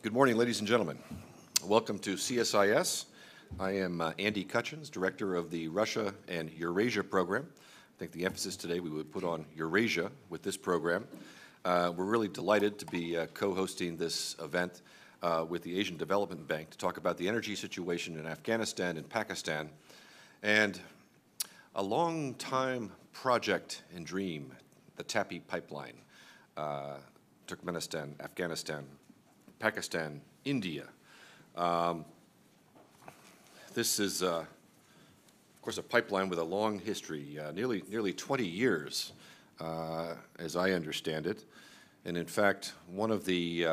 Good morning, ladies and gentlemen. Welcome to CSIS. I am Andy Cutchins, Director of the Russia and Eurasia program. I think the emphasis today we would put on Eurasia with this program. We're really delighted to be co-hosting this event with the Asian Development Bank to talk about the energy situation in Afghanistan and Pakistan, and a long-time project and dream, the TAPI pipeline, Turkmenistan, Afghanistan, Pakistan, India. This is, of course, a pipeline with a long history, nearly 20 years, as I understand it. And in fact, one of the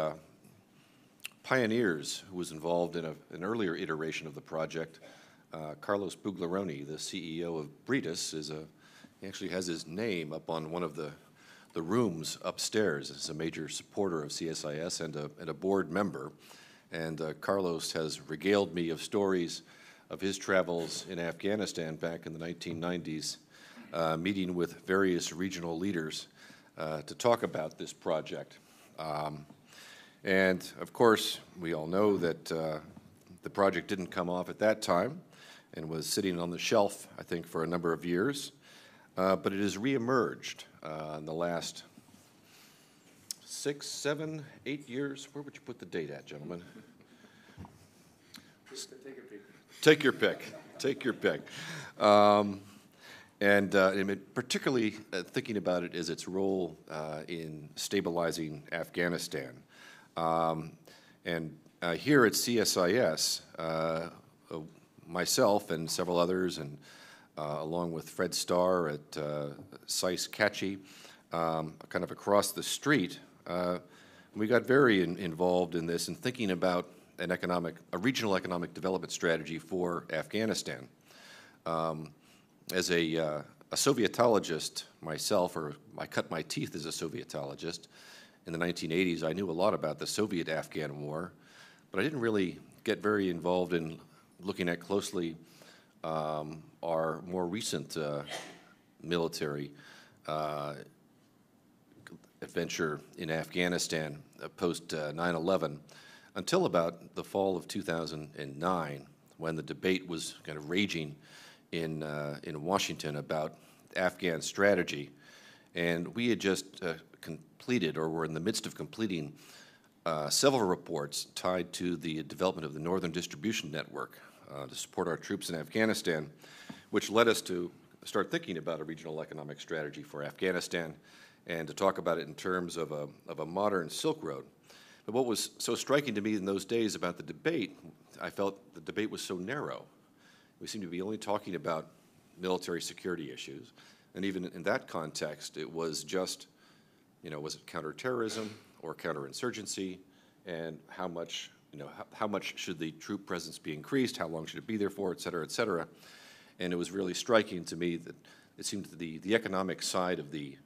pioneers who was involved in an earlier iteration of the project, Carlos Buglaroni, the CEO of Britas, he actually has his name up on one of the rooms upstairs as a major supporter of CSIS and a board member. And Carlos has regaled me of stories of his travels in Afghanistan back in the 1990s, meeting with various regional leaders to talk about this project. And of course, we all know that the project didn't come off at that time and was sitting on the shelf, I think, for a number of years. But it has reemerged in the last 6, 7, 8 years. Where would you put the date at, gentlemen? Take your pick. Take your pick. And particularly thinking about it as its role in stabilizing Afghanistan. And here at CSIS, myself and several others, and along with Fred Starr at SICE Kachi, kind of across the street, we got very involved in this and thinking about a regional economic development strategy for Afghanistan. As a Sovietologist myself, or I cut my teeth as a Sovietologist in the 1980s, I knew a lot about the Soviet-Afghan War, but I didn't really get very involved in looking at closely our more recent military adventure in Afghanistan post 9/11 until about the fall of 2009, when the debate was kind of raging in Washington about Afghan strategy. And we had just completed, or were in the midst of completing, several reports tied to the development of the Northern Distribution Network to support our troops in Afghanistan, which led us to start thinking about a regional economic strategy for Afghanistan and to talk about it in terms of a modern Silk Road. But what was so striking to me in those days about the debate, I felt the debate was so narrow. We seemed to be only talking about military security issues, and even in that context, it was just, was it counterterrorism or counterinsurgency, and how much should the troop presence be increased, how long should it be there for, et cetera, et cetera. And it was really striking to me that it seemed that the economic side of the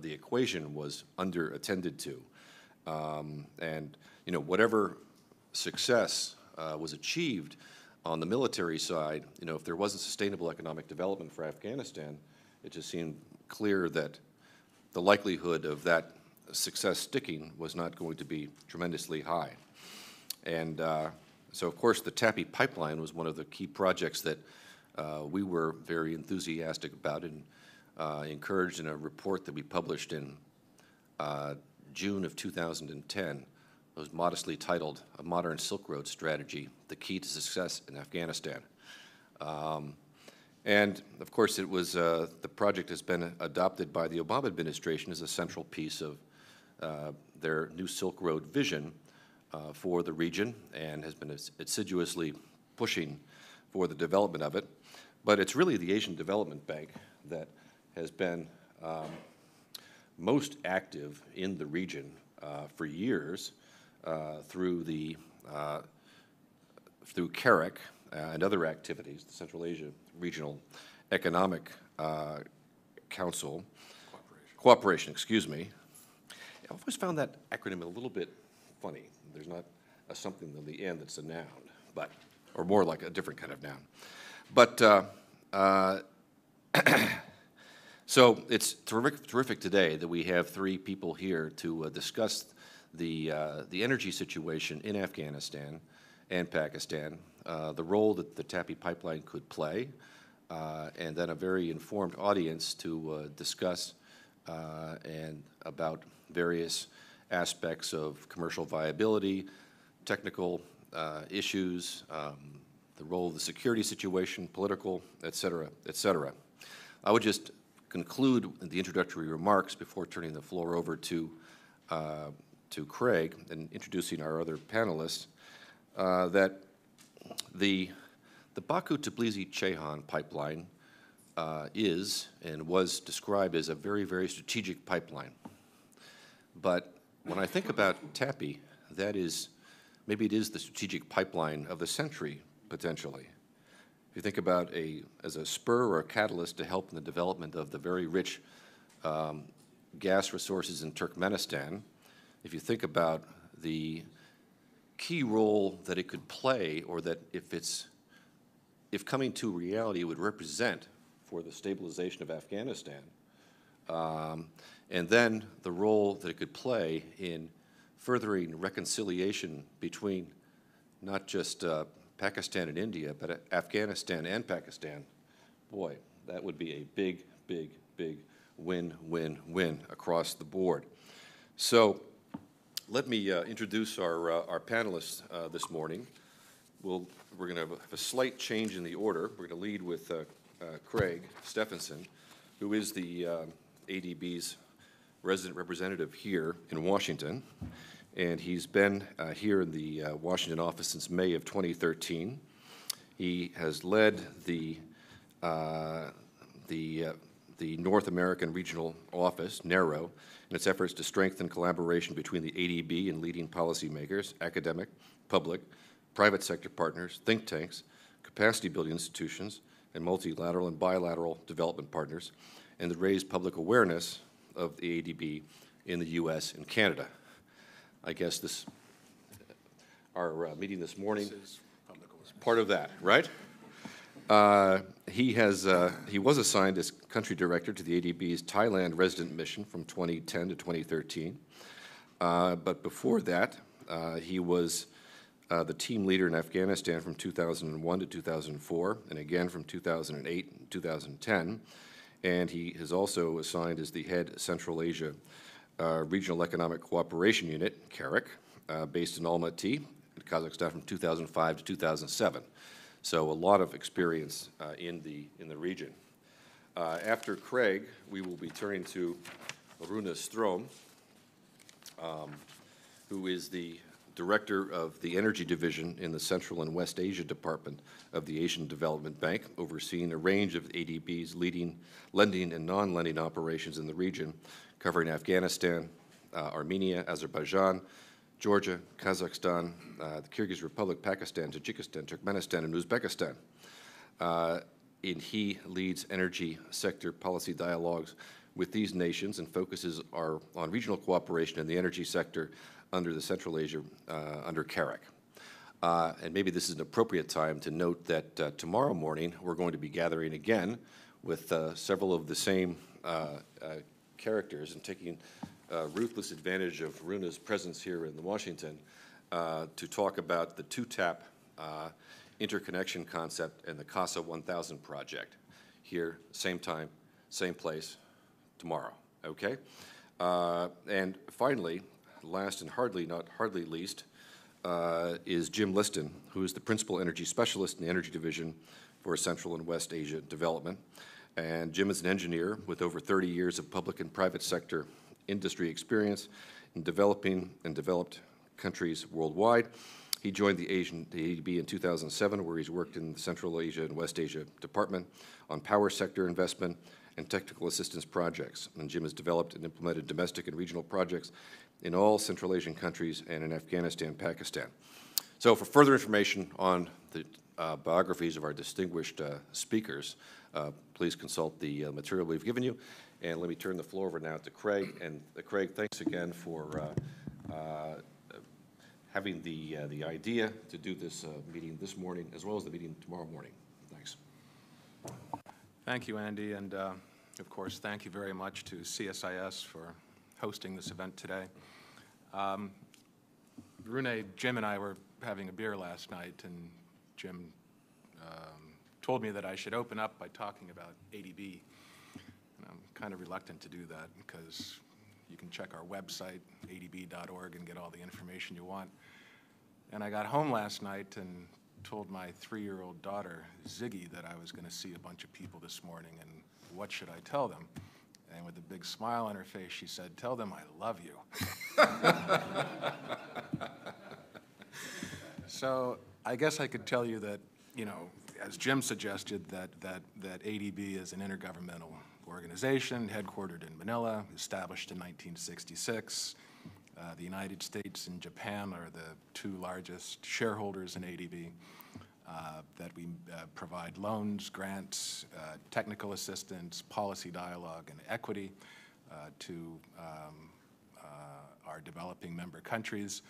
equation was under-attended to. And whatever success was achieved on the military side, if there wasn't sustainable economic development for Afghanistan, it just seemed clear that the likelihood of that success sticking was not going to be tremendously high. And so, of course, the TAPI pipeline was one of the key projects that we were very enthusiastic about and encouraged in a report that we published in June of 2010. It was modestly titled "A Modern Silk Road Strategy: The Key to Success in Afghanistan." And of course, it was the project has been adopted by the Obama administration as a central piece of their new Silk Road vision for the region, and has been assiduously pushing for the development of it. But it's really the Asian Development Bank that has been most active in the region for years through CAREC and other activities, the Central Asia Regional Economic Council. Cooperation, excuse me. I've always found that acronym a little bit funny. There's not a something on the end that's a noun, or more like a different kind of noun. But so it's terrific today that we have three people here to discuss the energy situation in Afghanistan and Pakistan, the role that the TAPI pipeline could play, and then a very informed audience to discuss and about various aspects of commercial viability, technical issues, the role of the security situation, political, et cetera, et cetera. I would just conclude the introductory remarks before turning the floor over to Craig and introducing our other panelists, that the Baku-Tbilisi-Ceyhan pipeline is and was described as a very, very strategic pipeline. But when I think about TAPI, that is, maybe it is the strategic pipeline of the century, potentially. If you think about as a spur or a catalyst to help in the development of the very rich gas resources in Turkmenistan, if you think about the key role that it could play, or that if coming to reality it would represent for the stabilization of Afghanistan, and then the role that it could play in furthering reconciliation between not just Pakistan and India, but Afghanistan and Pakistan, boy, that would be a big, big, big win-win-win across the board. So let me introduce our panelists this morning. We're going to have a slight change in the order. We're going to lead with Craig Stephenson, who is the ADB's resident representative here in Washington. And he's been here in the Washington office since May of 2013. He has led the North American Regional Office, NARO, in its efforts to strengthen collaboration between the ADB and leading policymakers, academic, public, private sector partners, think tanks, capacity-building institutions, and multilateral and bilateral development partners, and to raise public awareness of the ADB in the U.S. and Canada. I guess our meeting this morning is part of that, right? He was assigned as country director to the ADB's Thailand resident mission from 2010 to 2013. But before that, he was the team leader in Afghanistan from 2001 to 2004, and again from 2008 and 2010. And he is also assigned as the head Central Asia Regional Economic Cooperation Unit, CAREC, based in Almaty, in Kazakhstan from 2005 to 2007. So a lot of experience in the region. After Craig, we will be turning to Rune Strom, who is the director of the Energy Division in the Central and West Asia Department of the Asian Development Bank, overseeing a range of ADB's leading lending and non-lending operations in the region, covering Afghanistan, Armenia, Azerbaijan, Georgia, Kazakhstan, the Kyrgyz Republic, Pakistan, Tajikistan, Turkmenistan, and Uzbekistan. And he leads energy sector policy dialogues with these nations and focuses on regional cooperation in the energy sector under the Central Asia, under CAREC. And maybe this is an appropriate time to note that tomorrow morning we're going to be gathering again with several of the same characters and taking ruthless advantage of Runa's presence here in Washington to talk about the two-tap interconnection concept and the CASA 1000 project here, same time, same place, tomorrow, okay? And finally, last and hardly least, is Jim Liston, who is the Principal Energy Specialist in the Energy Division for Central and West Asia Development. And Jim is an engineer with over 30 years of public and private sector industry experience in developing and developed countries worldwide. He joined the ADB in 2007, where he's worked in the Central Asia and West Asia Department on power sector investment and technical assistance projects. And Jim has developed and implemented domestic and regional projects in all Central Asian countries and in Afghanistan and Pakistan. So for further information on the biographies of our distinguished speakers, please consult the material we've given you. And let me turn the floor over now to Craig. And Craig, thanks again for having the idea to do this meeting this morning, as well as the meeting tomorrow morning. Thanks. Thank you, Andy, and of course, thank you very much to CSIS for hosting this event today. Rune, Jim and I were having a beer last night, and Jim told me that I should open up by talking about ADB. And I'm kind of reluctant to do that because you can check our website, adb.org, and get all the information you want. And I got home last night and told my 3-year-old daughter, Ziggy, that I was going to see a bunch of people this morning, and what should I tell them? And with a big smile on her face, she said, "Tell them I love you." So I guess I could tell you that, you know, as Jim suggested, that ADB is an intergovernmental organization headquartered in Manila, established in 1966. The United States and Japan are the 2 largest shareholders in ADB, that we provide loans, grants, technical assistance, policy dialogue, and equity to our developing member countries.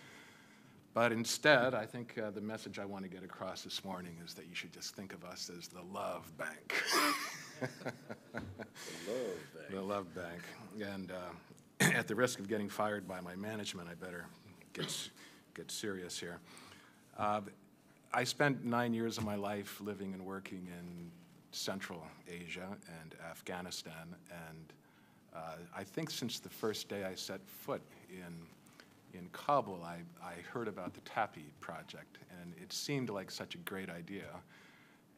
But instead, I think the message I want to get across this morning is that you should just think of us as the love bank. The love bank. And at the risk of getting fired by my management, I better get serious here. I spent 9 years of my life living and working in Central Asia and Afghanistan, and I think since the first day I set foot in Kabul, I heard about the TAPI project, and it seemed like such a great idea,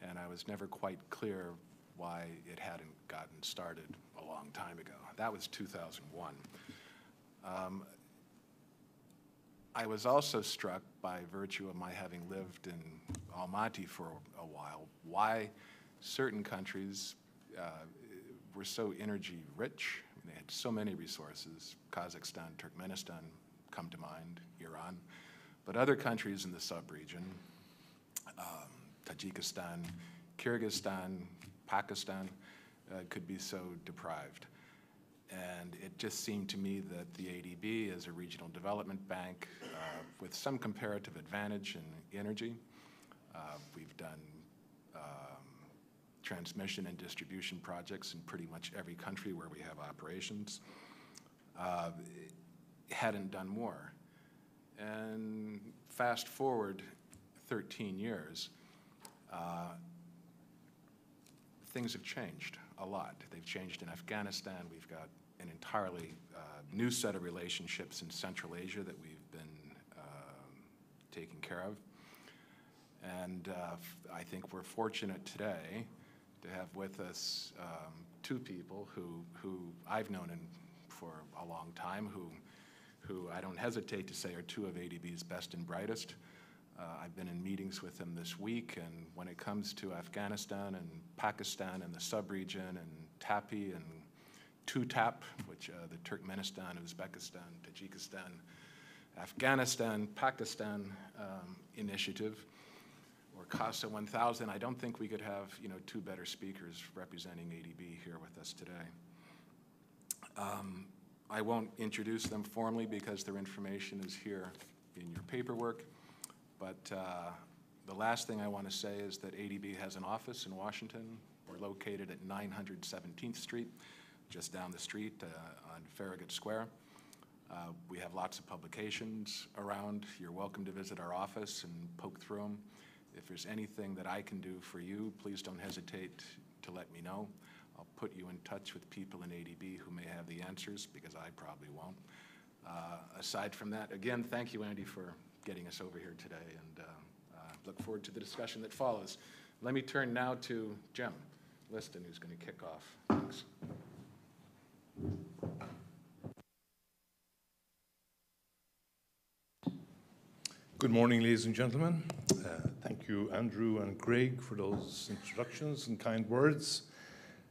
and I was never quite clear why it hadn't gotten started a long time ago. That was 2001. I was also struck by virtue of my having lived in Almaty for a while, why certain countries were so energy rich. They had so many resources. Kazakhstan, Turkmenistan come to mind, Iran. But other countries in the sub-region, Tajikistan, Kyrgyzstan, Pakistan, could be so deprived. And it just seemed to me that the ADB is a regional development bank with some comparative advantage in energy. We've done transmission and distribution projects in pretty much every country where we have operations. Hadn't done more. And fast forward 13 years, things have changed a lot. They've changed in Afghanistan. We've got an entirely new set of relationships in Central Asia that we've been taking care of. And I think we're fortunate today to have with us 2 people who I've known for a long time, who I don't hesitate to say are 2 of ADB's best and brightest. I've been in meetings with them this week, and when it comes to Afghanistan and Pakistan and the sub-region and TAPI and 2TAP, which the Turkmenistan, Uzbekistan, Tajikistan, Afghanistan, Pakistan initiative, or CASA 1000, I don't think we could have 2 better speakers representing ADB here with us today. I won't introduce them formally because their information is here in your paperwork. But the last thing I want to say is that ADB has an office in Washington. We're located at 900 17th Street, just down the street on Farragut Square. We have lots of publications around. You're welcome to visit our office and poke through them. If there's anything that I can do for you, please don't hesitate to let me know. I'll put you in touch with people in ADB who may have the answers, because I probably won't. Aside from that, again, thank you, Andy, for getting us over here today, and look forward to the discussion that follows. Let me turn now to Jim Liston, who's going to kick off. Thanks. Good morning, ladies and gentlemen. Thank you, Andrew and Craig, for those introductions and kind words.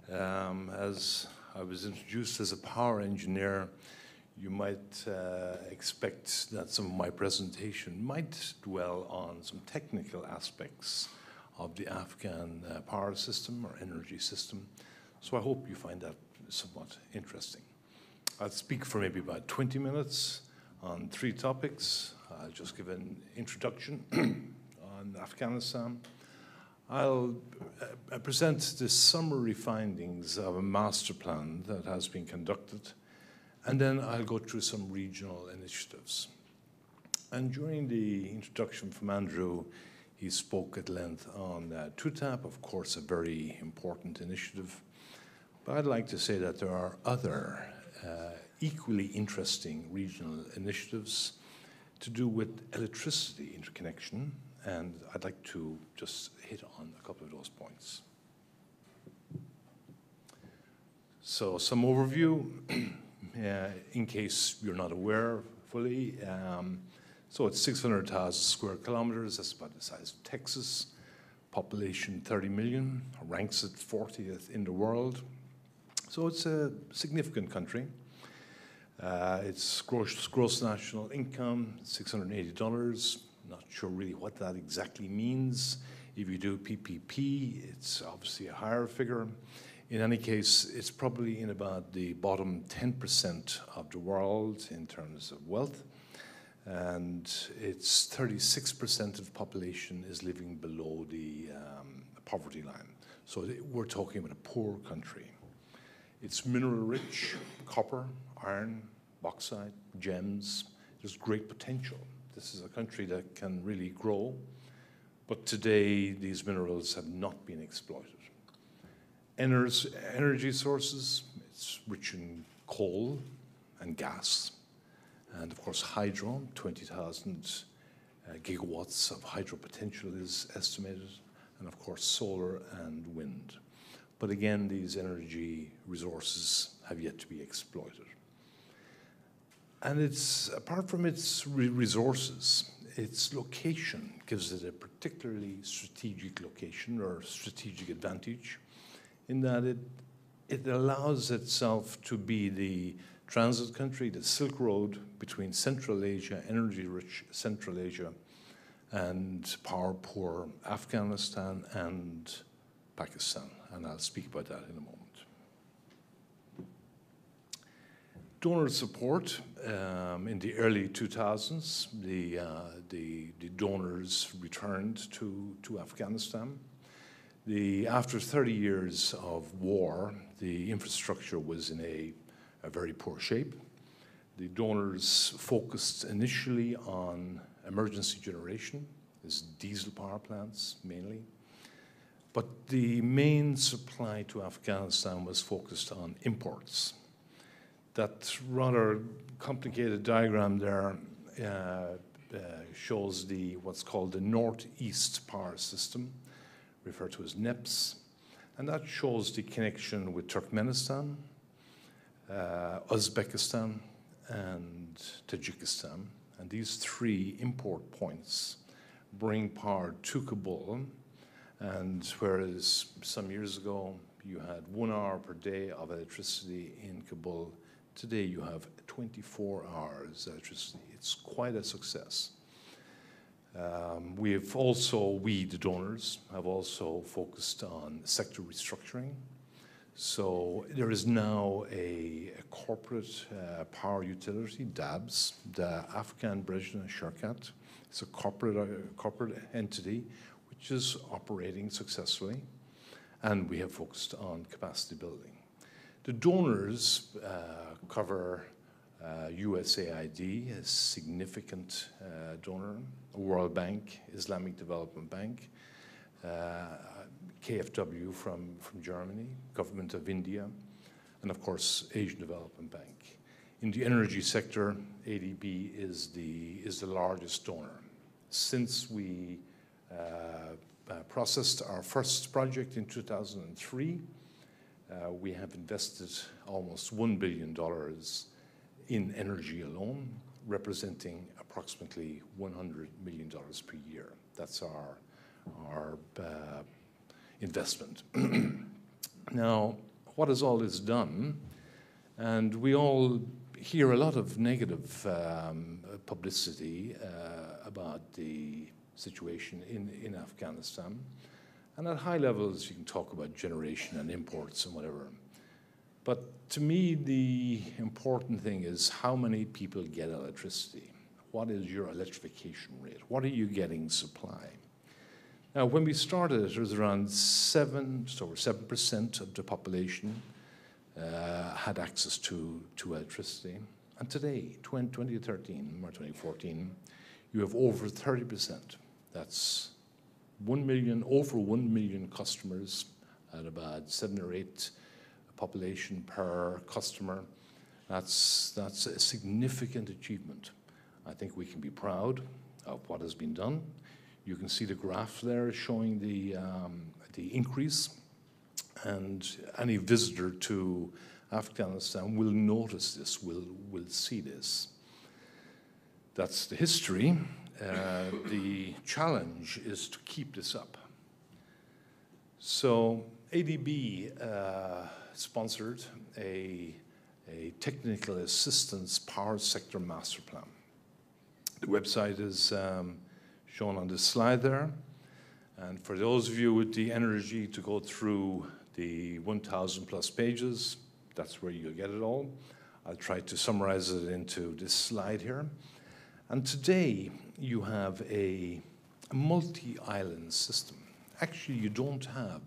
As I was introduced as a power engineer, you might expect that some of my presentation might dwell on some technical aspects of the Afghan power system or energy system. So I hope you find that somewhat interesting. I'll speak for maybe about 20 minutes on 3 topics. I'll just give an introduction on Afghanistan. I'll present the summary findings of a master plan that has been conducted, and then I'll go through some regional initiatives. And during the introduction from Andrew, he spoke at length on TUTAP, of course, a very important initiative. But I'd like to say that there are other equally interesting regional initiatives to do with electricity interconnection, and I'd like to just hit on a couple of those points. So some overview, in case you're not aware fully. So it's 600,000 square kilometers. That's about the size of Texas. Population 30 million, ranks at 40th in the world. So it's a significant country. Its gross national income, $680. Not sure really what that exactly means. If you do PPP, it's obviously a higher figure. In any case, it's probably in about the bottom 10% of the world in terms of wealth. And it's 36% of the population is living below the poverty line. So we're talking about a poor country. It's mineral rich, copper, iron, bauxite, gems. There's great potential. This is a country that can really grow, but today these minerals have not been exploited. Energy sources, it's rich in coal and gas, and of course hydro, 20,000 gigawatts of hydro potential is estimated, and of course solar and wind. But again, these energy resources have yet to be exploited. And it's, apart from its resources, its location gives it a particularly strategic location or strategic advantage in that it allows itself to be the transit country, the Silk Road between Central Asia, energy-rich Central Asia, and power-poor Afghanistan and Pakistan. And I'll speak about that in a moment. Donor support. In the early 2000s, the donors returned to Afghanistan. After 30 years of war, the infrastructure was in a very poor shape. The donors focused initially on emergency generation, as diesel power plants mainly. But the main supply to Afghanistan was focused on imports. That rather complicated diagram there shows what's called the Northeast Power System, referred to as NEPS, and that shows the connection with Turkmenistan, Uzbekistan, and Tajikistan. And these three import points bring power to Kabul. And whereas some years ago you had 1 hour per day of electricity in Kabul, today you have 24 hours electricity. It's quite a success. We, the donors, have also focused on sector restructuring. So there is now a corporate power utility, DABS, the Afghan Brezhnev Shirkat. It's a corporate entity which is operating successfully, and we have focused on capacity building. The donors cover USAID, a significant donor, World Bank, Islamic Development Bank, KfW from Germany, Government of India, and of course, Asian Development Bank. In the energy sector, ADB is the largest donor. Since we processed our first project in 2003, we have invested almost $1 billion in energy alone, representing approximately $100 million per year. That's our investment. Now, what has all this done? And we all hear a lot of negative publicity about the situation in Afghanistan. And at high levels, you can talk about generation and imports and whatever. But to me, the important thing is how many people get electricity. What is your electrification rate? What are you getting supply? Now, when we started, it was around just over 7% of the population had access to electricity. And today, 2013 or 2014, you have over 30%. That's 1 million, over 1 million customers at about 7 or 8 population per customer. That's a significant achievement. I think we can be proud of what has been done. You can see the graph there showing the increase, and any visitor to Afghanistan will notice this, will see this. That's the history. The challenge is to keep this up. So ADB sponsored a technical assistance power sector master plan. The website is shown on this slide there. And for those of you with the energy to go through the 1,000 plus pages, that's where you'll get it all. I'll try to summarize it into this slide here. And today you have a multi-island system. Actually, you don't have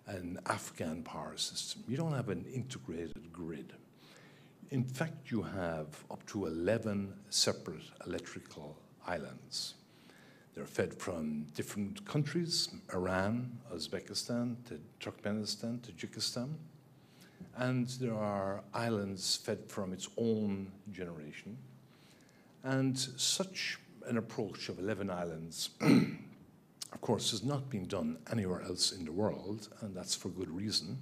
an Afghan power system. You don't have an integrated grid. In fact, you have up to 11 separate electrical islands. They're fed from different countries: Iran, Uzbekistan, Turkmenistan, Tajikistan. And there are islands fed from its own generation. And such an approach of 11 islands, of course, has not been done anywhere else in the world, and that's for good reason.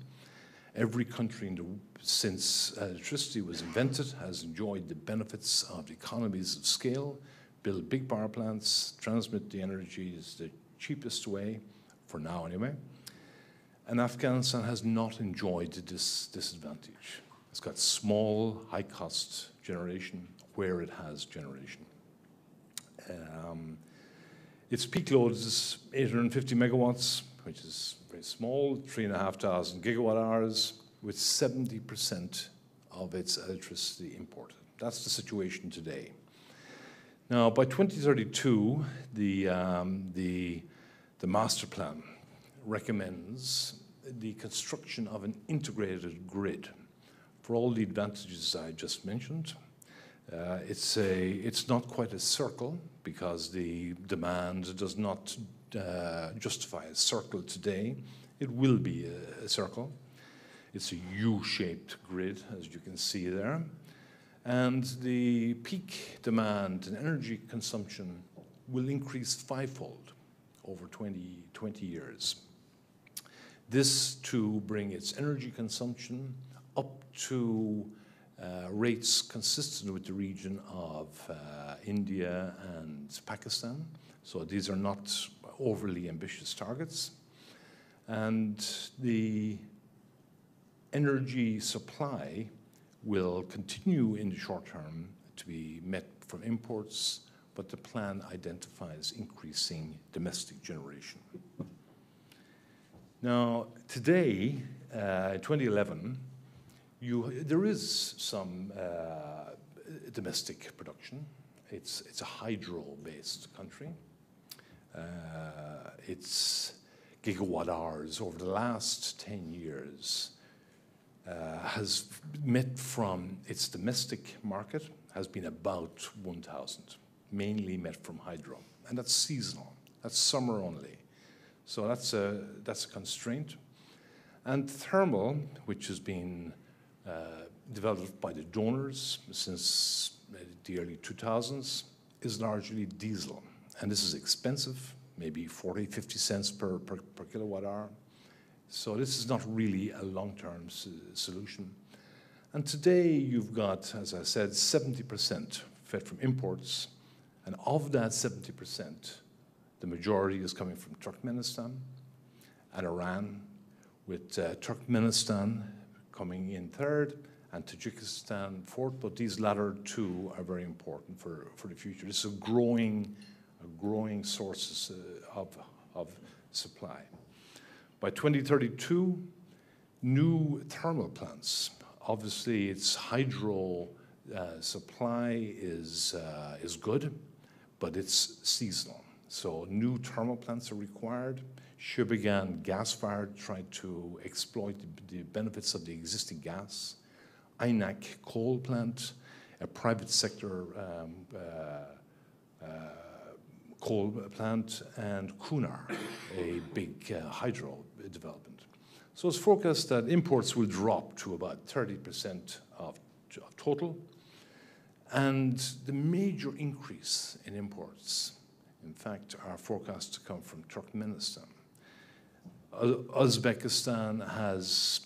Every country since electricity was invented has enjoyed the benefits of economies of scale, build big power plants, transmit the energy is the cheapest way, for now anyway. And Afghanistan has not enjoyed this disadvantage. It's got small, high-cost generation where it has generation. Its peak load is 850 megawatts, which is very small, 3,500 gigawatt hours, with 70% of its electricity imported. That's the situation today. Now, by 2032, the master plan recommends the construction of an integrated grid for all the advantages I just mentioned. It's not quite a circle because the demand does not justify a circle today. It will be a circle. It's a U-shaped grid, as you can see there. And the peak demand and energy consumption will increase fivefold over 20 years. This to bring its energy consumption up to rates consistent with the region of India and Pakistan. So these are not overly ambitious targets. And the energy supply will continue in the short term to be met from imports, but the plan identifies increasing domestic generation. Now, today, 2011, there is some domestic production. It's a hydro-based country. Its gigawatt hours over the last 10 years has met from its domestic market has been about 1,000, mainly met from hydro. And that's seasonal. That's summer only. So that's a constraint. And thermal, which has been developed by the donors since the early 2000s, is largely diesel. And this is expensive, maybe 40, 50 cents per kilowatt hour. So this is not really a long-term solution. And today you've got, as I said, 70% fed from imports. And of that 70%, the majority is coming from Turkmenistan and Iran, with Turkmenistan coming in third and Tajikistan fourth. But these latter two are very important for the future. This is a growing source of supply. By 2032, new thermal plants. Obviously, its hydro supply is good, but it's seasonal. So new thermal plants are required. Shuja gas-fired tried to exploit the benefits of the existing gas. INAC coal plant, a private sector coal plant, and Kunar, a big hydro development. So it's forecast that imports will drop to about 30% of total. And the major increase in imports, in fact, are forecast to come from Turkmenistan. Uzbekistan has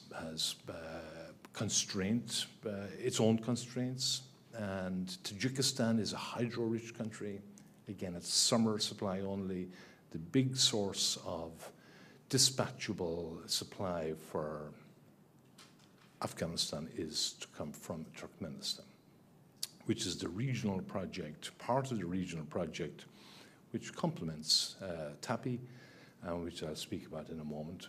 its own constraints, and Tajikistan is a hydro-rich country. Again, it's summer supply only. The big source of dispatchable supply for Afghanistan is to come from Turkmenistan, which is the regional project, part of the regional project, which complements TAPI, which I'll speak about in a moment.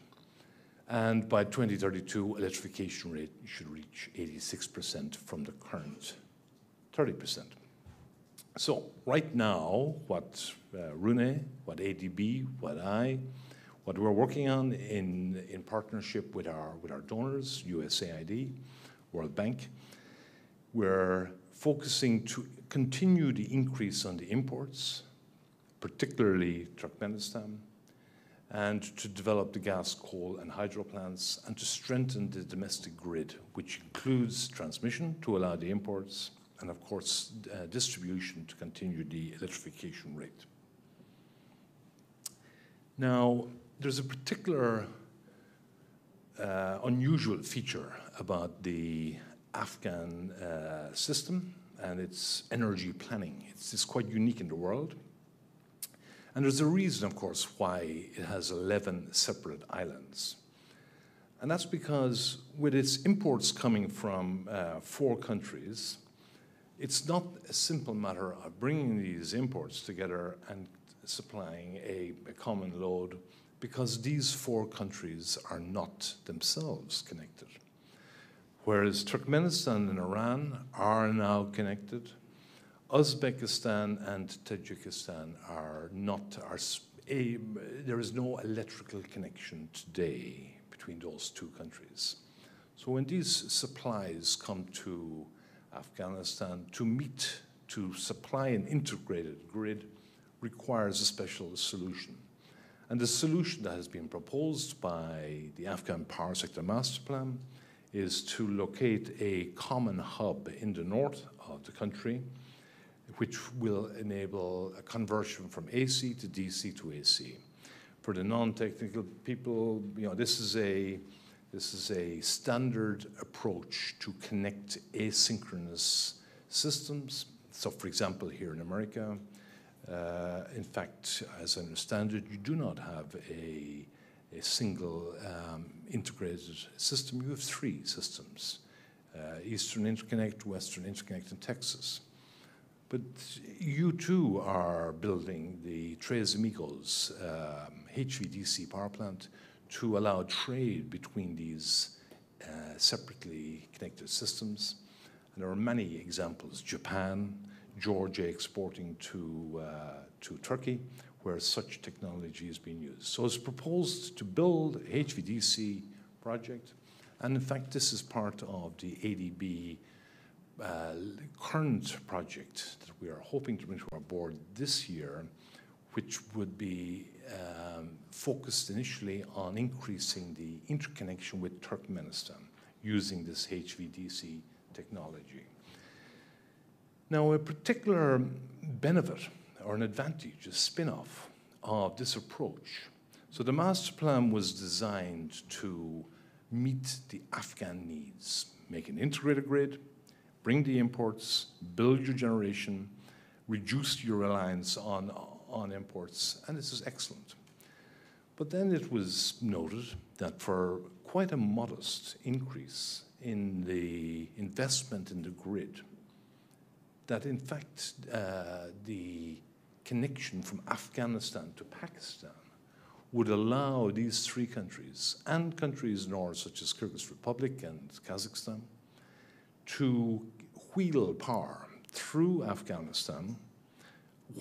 And by 2032, electrification rate should reach 86% from the current 30%. So right now, what Rune, what ADB, what we're working on in partnership with our donors, USAID, World Bank, we're focusing to continue the increase on the imports, particularly Turkmenistan, and to develop the gas, coal, and hydro plants, and to strengthen the domestic grid, which includes transmission to allow the imports, and of course, distribution to continue the electrification rate. Now, there's a particular unusual feature about the Afghan system and its energy planning. It's quite unique in the world. And there's a reason, of course, why it has 11 separate islands. And that's because with its imports coming from 4 countries, it's not a simple matter of bringing these imports together and supplying a common load, because these 4 countries are not themselves connected. Whereas Turkmenistan and Iran are now connected, Uzbekistan and Tajikistan are not. There is no electrical connection today between those 2 countries. So when these supplies come to Afghanistan, to supply an integrated grid requires a special solution. And the solution that has been proposed by the Afghan Power Sector Master Plan is to locate a common hub in the north of the country, which will enable a conversion from AC to DC to AC. For the non-technical people, this is a standard approach to connect asynchronous systems. So, for example, here in America, in fact, as I understand it, you do not have a single integrated system. You have 3 systems: Eastern Interconnect, Western Interconnect, and Texas. But you too are building the Tres Amigos HVDC power plant to allow trade between these separately connected systems. And there are many examples: Japan, Georgia exporting to Turkey, where such technology is being used. So it's proposed to build a HVDC project. And in fact, this is part of the ADB current project that we are hoping to bring to our board this year, which would be focused initially on increasing the interconnection with Turkmenistan using this HVDC technology. Now, a particular benefit or an advantage, a spin-off of this approach. So the master plan was designed to meet the Afghan needs, make an integrated grid, bring the imports, build your generation, reduce your reliance on imports, and this is excellent. But then it was noted that for quite a modest increase in the investment in the grid, that in fact the connection from Afghanistan to Pakistan would allow these 3 countries and countries north, such as Kyrgyz Republic and Kazakhstan, to wheel power through Afghanistan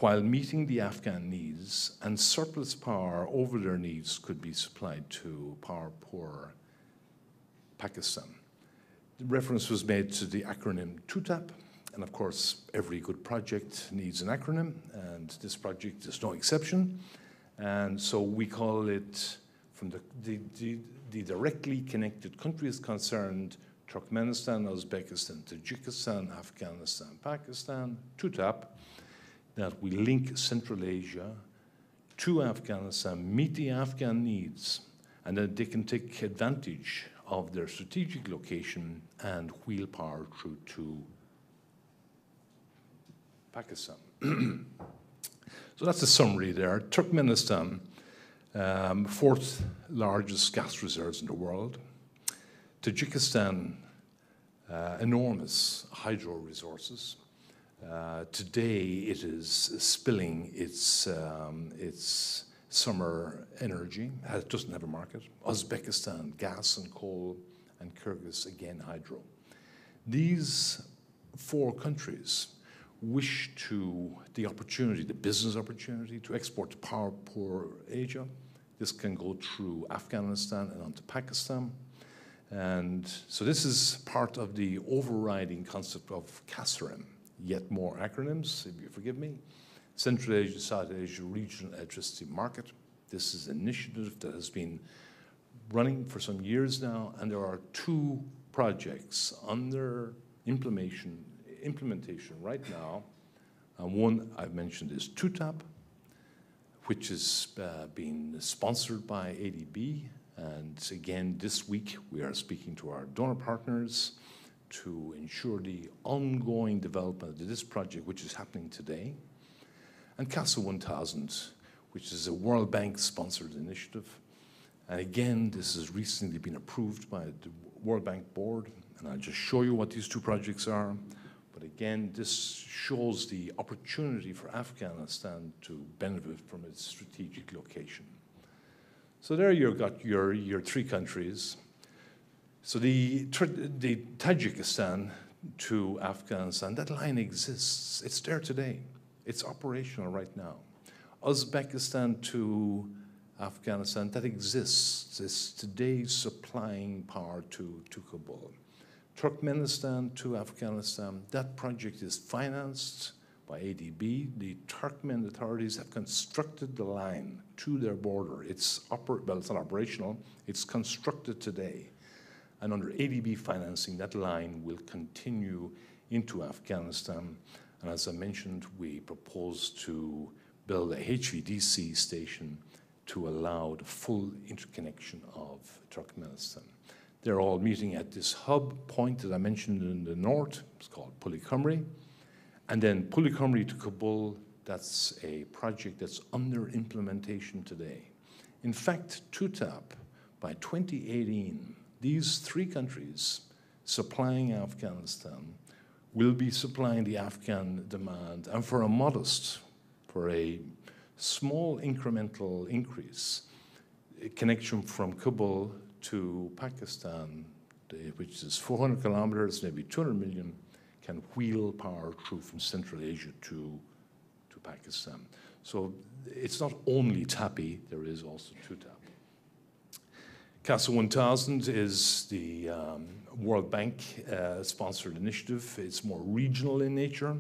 while meeting the Afghan needs, and surplus power over their needs could be supplied to power-poor Pakistan. The reference was made to the acronym TUTAP, And of course, every good project needs an acronym, and this project is no exception. And so we call it, from the directly connected countries concerned, Turkmenistan, Uzbekistan, Tajikistan, Afghanistan, Pakistan, TUTAP, that we link Central Asia to Afghanistan, meet the Afghan needs, and that they can take advantage of their strategic location and wheel power through to Pakistan. So that's a summary there. Turkmenistan, fourth largest gas reserves in the world. Tajikistan, enormous hydro resources. Today it is spilling its summer energy. It doesn't have a market. Uzbekistan, gas and coal, and Kyrgyz, again, hydro. These four countries wish to the opportunity, the business opportunity, to export to power-poor Asia. This can go through Afghanistan and onto Pakistan. And so this is part of the overriding concept of CASREM. Yet more acronyms, if you forgive me. Central Asia, South Asia Regional Electricity Market. This is an initiative that has been running for some years now, and there are two projects under implementation right now. And one I've mentioned is TUTAP, which is being sponsored by ADB. And again, this week we are speaking to our donor partners to ensure the ongoing development of this project, which is happening today. And CASA 1000, which is a World Bank-sponsored initiative. And again, this has recently been approved by the World Bank Board, and I'll just show you what these two projects are. But again, this shows the opportunity for Afghanistan to benefit from its strategic location. So there you've got your three countries. So the Tajikistan to Afghanistan, that line exists. It's there today. It's operational right now. Uzbekistan to Afghanistan, that exists. It's today supplying power to Kabul. Turkmenistan to Afghanistan, that project is financed by ADB. The Turkmen authorities have constructed the line to their border. It's not operational, it's constructed today. And under ADB financing, that line will continue into Afghanistan. And as I mentioned, we propose to build a HVDC station to allow the full interconnection of Turkmenistan. They're all meeting at this hub point that I mentioned in the north. It's called Pulikumri. And then Pulikumri to Kabul, that's a project that's under implementation today. In fact, TUTAP, by 2018, these three countries supplying Afghanistan will be supplying the Afghan demand, and for a small incremental increase, a connection from Kabul to Pakistan, which is 400 kilometers, maybe 200 million, can wheel power through from Central Asia to Pakistan. So it's not only TAPI, there is also TUTAP. CASA 1000 is the World Bank sponsored initiative. It's more regional in nature.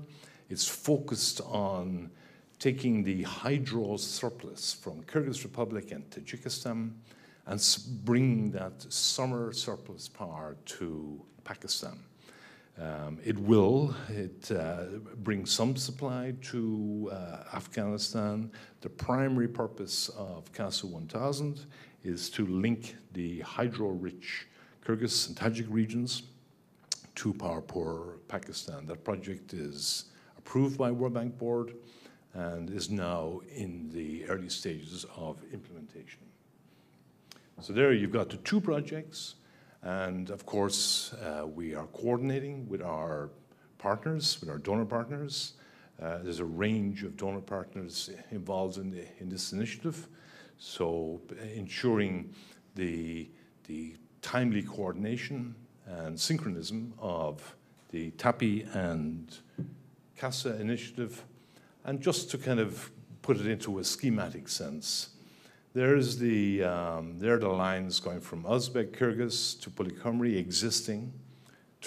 It's focused on taking the hydro surplus from Kyrgyz Republic and Tajikistan and bringing that summer surplus power to Pakistan. It brings some supply to Afghanistan. The primary purpose of CASA 1000 is to link the hydro-rich Kyrgyz and Tajik regions to power-poor Pakistan. That project is approved by World Bank Board and is now in the early stages of implementation. So there you've got the two projects, and of course we are coordinating with our partners, with our donor partners. There's a range of donor partners involved in this initiative, so ensuring the timely coordination and synchronism of the TAPI and CASA initiative. And just to kind of put it into a schematic sense, there are the lines going from Uzbek, Kyrgyz to Pulikumri existing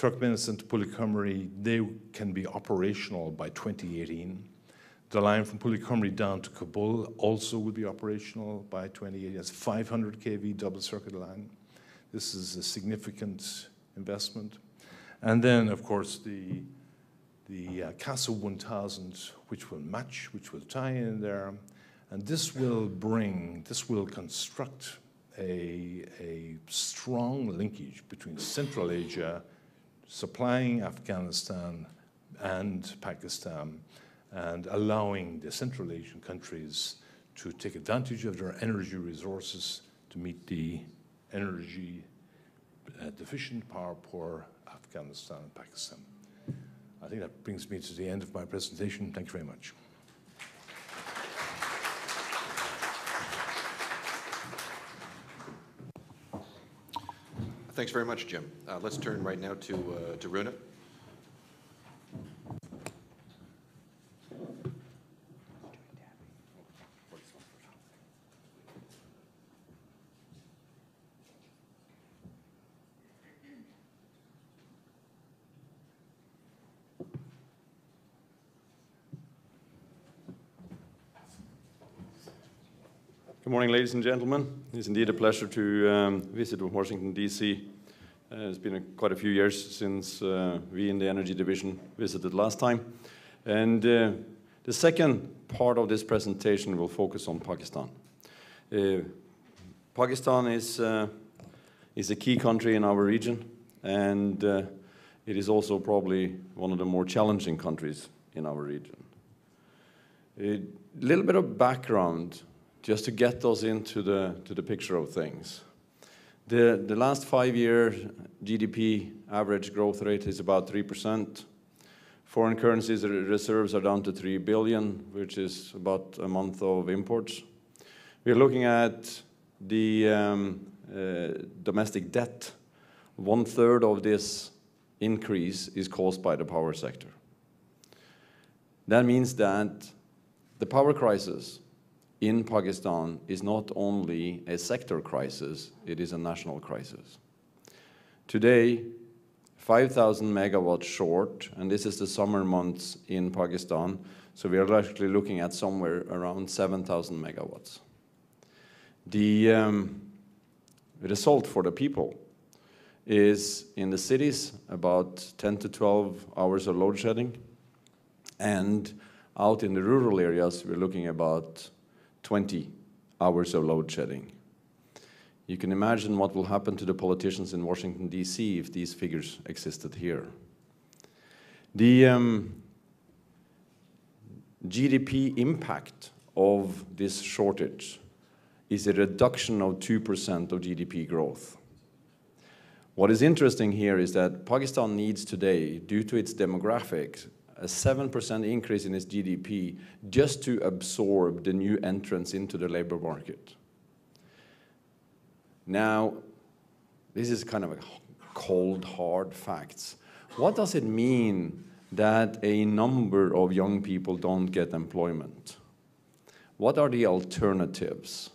Turkmenistan to Puli-Kumri, they can be operational by 2018. The line from Puli-Kumri down to Kabul also will be operational by 2018. It's 500 kV double circuit line. This is a significant investment. And then, of course, the CASA 1000, which will match, which will tie in there. And this will construct a strong linkage between Central Asia, supplying Afghanistan and Pakistan, and allowing the Central Asian countries to take advantage of their energy resources to meet the energy deficient, power poor Afghanistan and Pakistan. I think that brings me to the end of my presentation. Thank you very much. Thanks very much, Jim. Let's turn right now to Runa. Good morning, ladies and gentlemen. It's indeed a pleasure to visit Washington, D.C. It's been quite a few years since we in the Energy Division visited last time. And the second part of this presentation will focus on Pakistan. Pakistan is a key country in our region, and it is also probably one of the more challenging countries in our region. A little bit of background just to get us into the picture of things. The last 5 year GDP average growth rate is about 3%. Foreign currencies reserves are down to 3 billion, which is about a month of imports. We're looking at the domestic debt. 1/3 of this increase is caused by the power sector. That means that the power crisis in Pakistan is not only a sector crisis, it is a national crisis. Today, 5,000 megawatts short, and this is the summer months in Pakistan, so we are actually looking at somewhere around 7,000 megawatts. The result for the people is in the cities about 10 to 12 hours of load shedding, and out in the rural areas we're looking about 20 hours of load shedding. You can imagine what will happen to the politicians in Washington, D.C. if these figures existed here. The GDP impact of this shortage is a reduction of 2% of GDP growth. What is interesting here is that Pakistan needs today, due to its demographics, a 7% increase in its GDP just to absorb the new entrants into the labor market. Now, this is kind of a cold, hard facts. What does it mean that a number of young people don't get employment? What are the alternatives?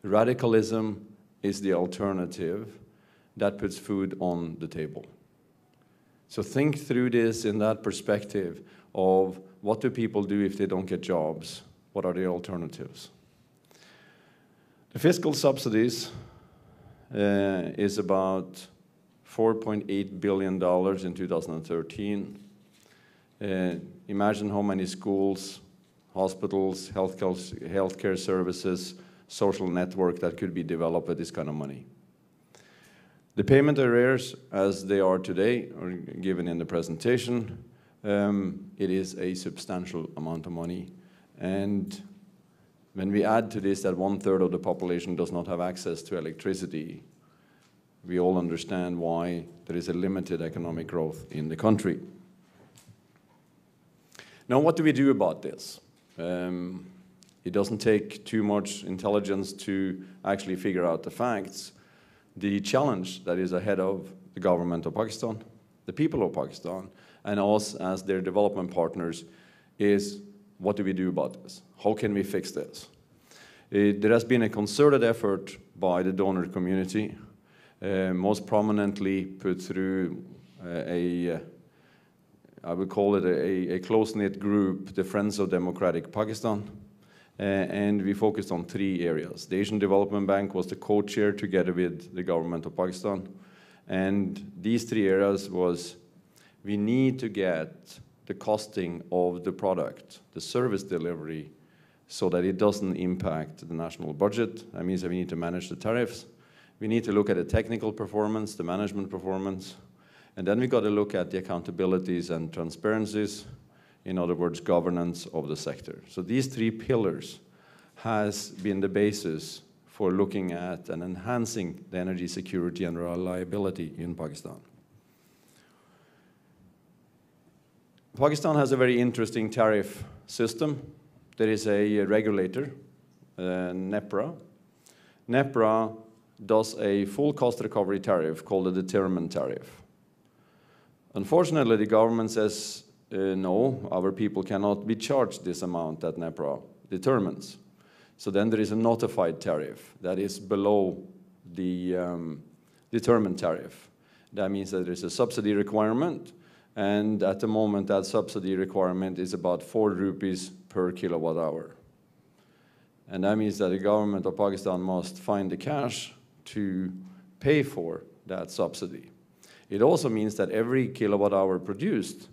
Radicalism is the alternative that puts food on the table. So think through this in that perspective of what do people do if they don't get jobs? What are the alternatives? The fiscal subsidies is about $4.8 billion in 2013. Imagine how many schools, hospitals, healthcare services, social network that could be developed with this kind of money. The payment arrears, as they are today, are given in the presentation. It is a substantial amount of money. And when we add to this that 1/3 of the population does not have access to electricity, we all understand why there is a limited economic growth in the country. Now, what do we do about this? It doesn't take too much intelligence to actually figure out the facts. The challenge that is ahead of the government of Pakistan, the people of Pakistan, and us as their development partners is, what do we do about this? How can we fix this? There has been a concerted effort by the donor community, most prominently put through I would call it a close-knit group, the Friends of Democratic Pakistan, and we focused on 3 areas. The Asian Development Bank was the co-chair together with the government of Pakistan, and these 3 areas was we need to get the costing of the product, the service delivery, so that it doesn't impact the national budget. That means that we need to manage the tariffs. We need to look at the technical performance, the management performance, and then we got to look at the accountabilities and transparencies, in other words, governance of the sector. So these 3 pillars has been the basis for looking at and enhancing the energy security and reliability in Pakistan. Pakistan has a very interesting tariff system. There is a regulator, NEPRA. NEPRA does a full cost recovery tariff called the determined tariff. Unfortunately, the government says, no, our people cannot be charged this amount that NEPRA determines. So then there is a notified tariff that is below the determined tariff. That means that there is a subsidy requirement, and at the moment that subsidy requirement is about 4 rupees per kilowatt hour. And that means that the government of Pakistan must find the cash to pay for that subsidy. It also means that every kilowatt hour produced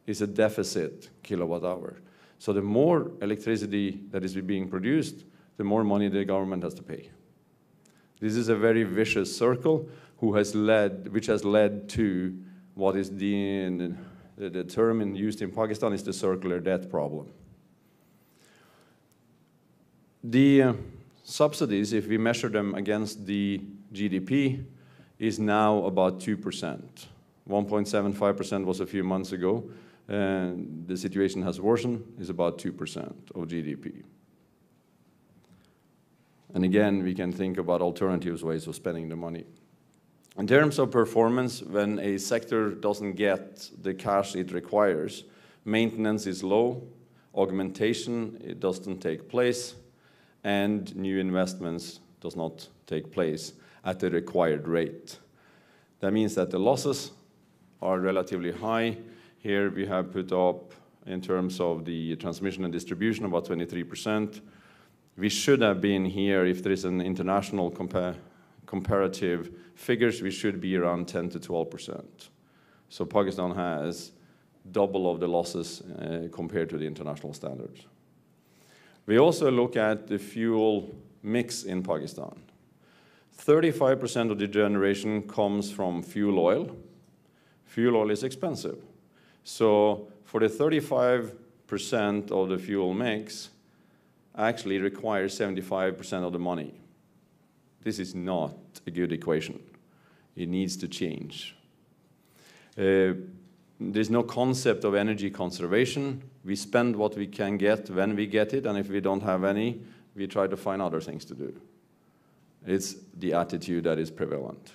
is a deficit kilowatt hour. So the more electricity that is being produced, the more money the government has to pay. This is a very vicious circle which has led to what is the term used in Pakistan is the circular debt problem. The subsidies, if we measure them against the GDP, is now about 2%. 1.75% was a few months ago, and the situation has worsened, is about 2% of GDP. And again, we can think about alternative ways of spending the money. In terms of performance, when a sector doesn't get the cash it requires, maintenance is low, augmentation, it doesn't take place, and new investments does not take place at the required rate. That means that the losses are relatively high. Here we have put up, in terms of the transmission and distribution, about 23%. We should have been here, if there is an international comparative figures, we should be around 10 to 12%. So Pakistan has double of the losses compared to the international standards. We also look at the fuel mix in Pakistan. 35% of the generation comes from fuel oil. Fuel oil is expensive. So for the 35% of the fuel mix, actually requires 75% of the money. This is not a good equation. It needs to change. There's no concept of energy conservation. We spend what we can get when we get it, and if we don't have any, we try to find other things to do. It's the attitude that is prevalent.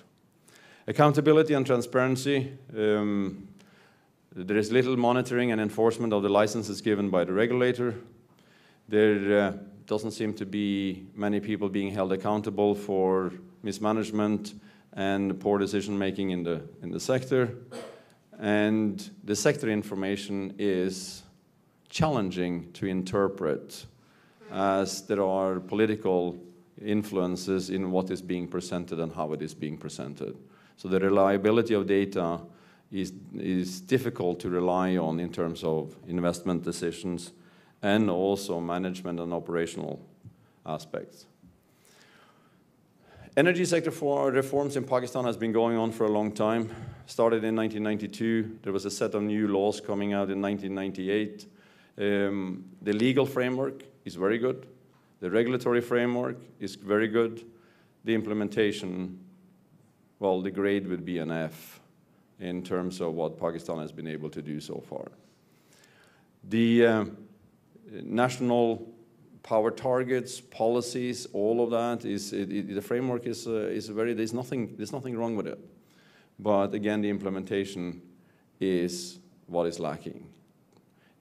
Accountability and transparency. There is little monitoring and enforcement of the licenses given by the regulator. There doesn't seem to be many people being held accountable for mismanagement and poor decision-making in the sector. And the sector information is challenging to interpret, as there are political influences in what is being presented and how it is being presented. So the reliability of data is difficult to rely on in terms of investment decisions and also management and operational aspects. Energy sector reforms in Pakistan has been going on for a long time. Started in 1992. There was a set of new laws coming out in 1998. The legal framework is very good. The regulatory framework is very good. The implementation, well, the grade would be an F in terms of what Pakistan has been able to do so far. The national power targets, policies, all of that the framework is there's nothing wrong with it. But again, the implementation is what is lacking.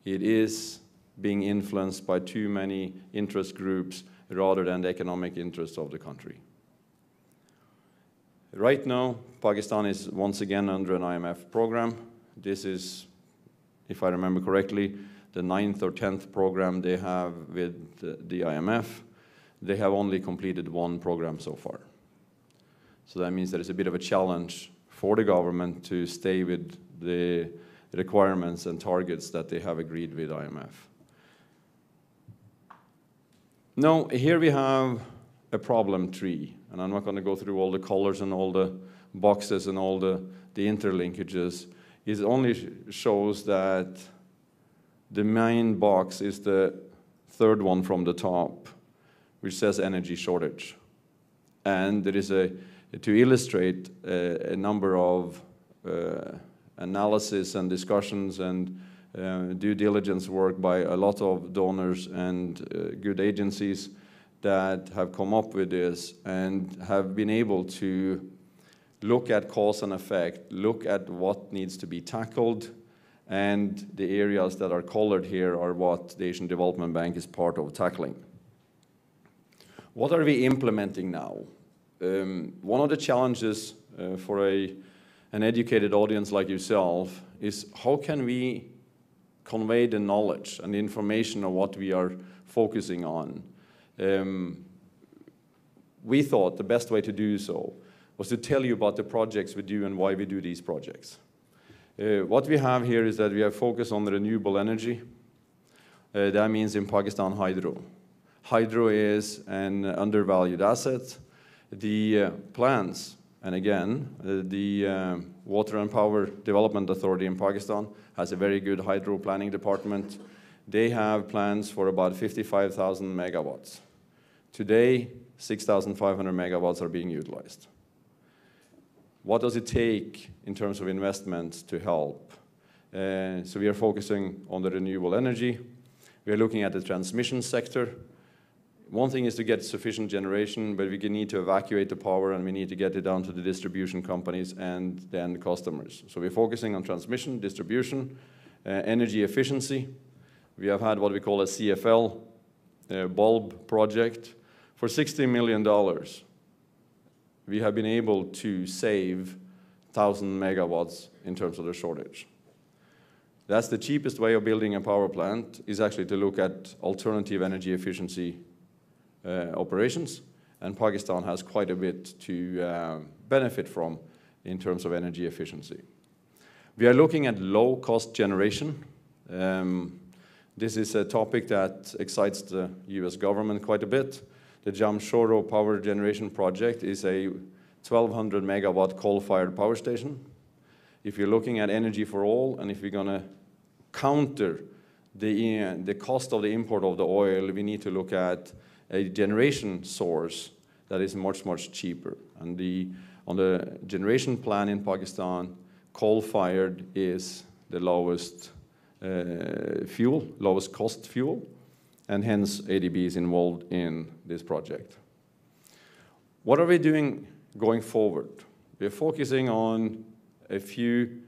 It is being influenced by too many interest groups rather than the economic interests of the country. Right now, Pakistan is once again under an IMF program. This is, if I remember correctly, the 9th or 10th program they have with the IMF. They have only completed one program so far. So that means there is a bit of a challenge for the government to stay with the requirements and targets that they have agreed with IMF. Now, here we have a problem tree, and I'm not going to go through all the colors and all the boxes and all the interlinkages. It only shows that the main box is the third one from the top, which says energy shortage. And there is to illustrate a number of analysis and discussions and due diligence work by a lot of donors and good agencies that have come up with this and have been able to look at cause and effect, look at what needs to be tackled, and the areas that are colored here are what the Asian Development Bank is part of tackling. What are we implementing now? One of the challenges for an educated audience like yourself is how can we convey the knowledge and the information of what we are focusing on. We thought the best way to do so was to tell you about the projects we do and why we do these projects. What we have here is that we have focused on renewable energy. That means in Pakistan, hydro. Hydro is an undervalued asset. The plans, and again, the Water and Power Development Authority in Pakistan has a very good hydro planning department. They have plans for about 55,000 megawatts. Today, 6,500 megawatts are being utilized. What does it take in terms of investments to help? So we are focusing on the renewable energy. We are looking at the transmission sector. One thing is to get sufficient generation, but we need to evacuate the power and we need to get it down to the distribution companies and the end customers. So we're focusing on transmission, distribution, energy efficiency. We have had what we call a CFL bulb project. For $60 million, we have been able to save 1,000 megawatts in terms of the shortage. That's the cheapest way of building a power plant, is actually to look at alternative energy efficiency operations, and Pakistan has quite a bit to benefit from in terms of energy efficiency. We are looking at low-cost generation. This is a topic that excites the US government quite a bit. The Jamshoro power generation project is a 1,200 megawatt coal-fired power station. If you're looking at energy for all, and if you're going to counter the cost of the import of the oil, we need to look at a generation source that is much, much cheaper. And on the generation plan in Pakistan, coal-fired is the lowest lowest cost fuel, and hence ADB is involved in this project. What are we doing going forward? We're focusing on a few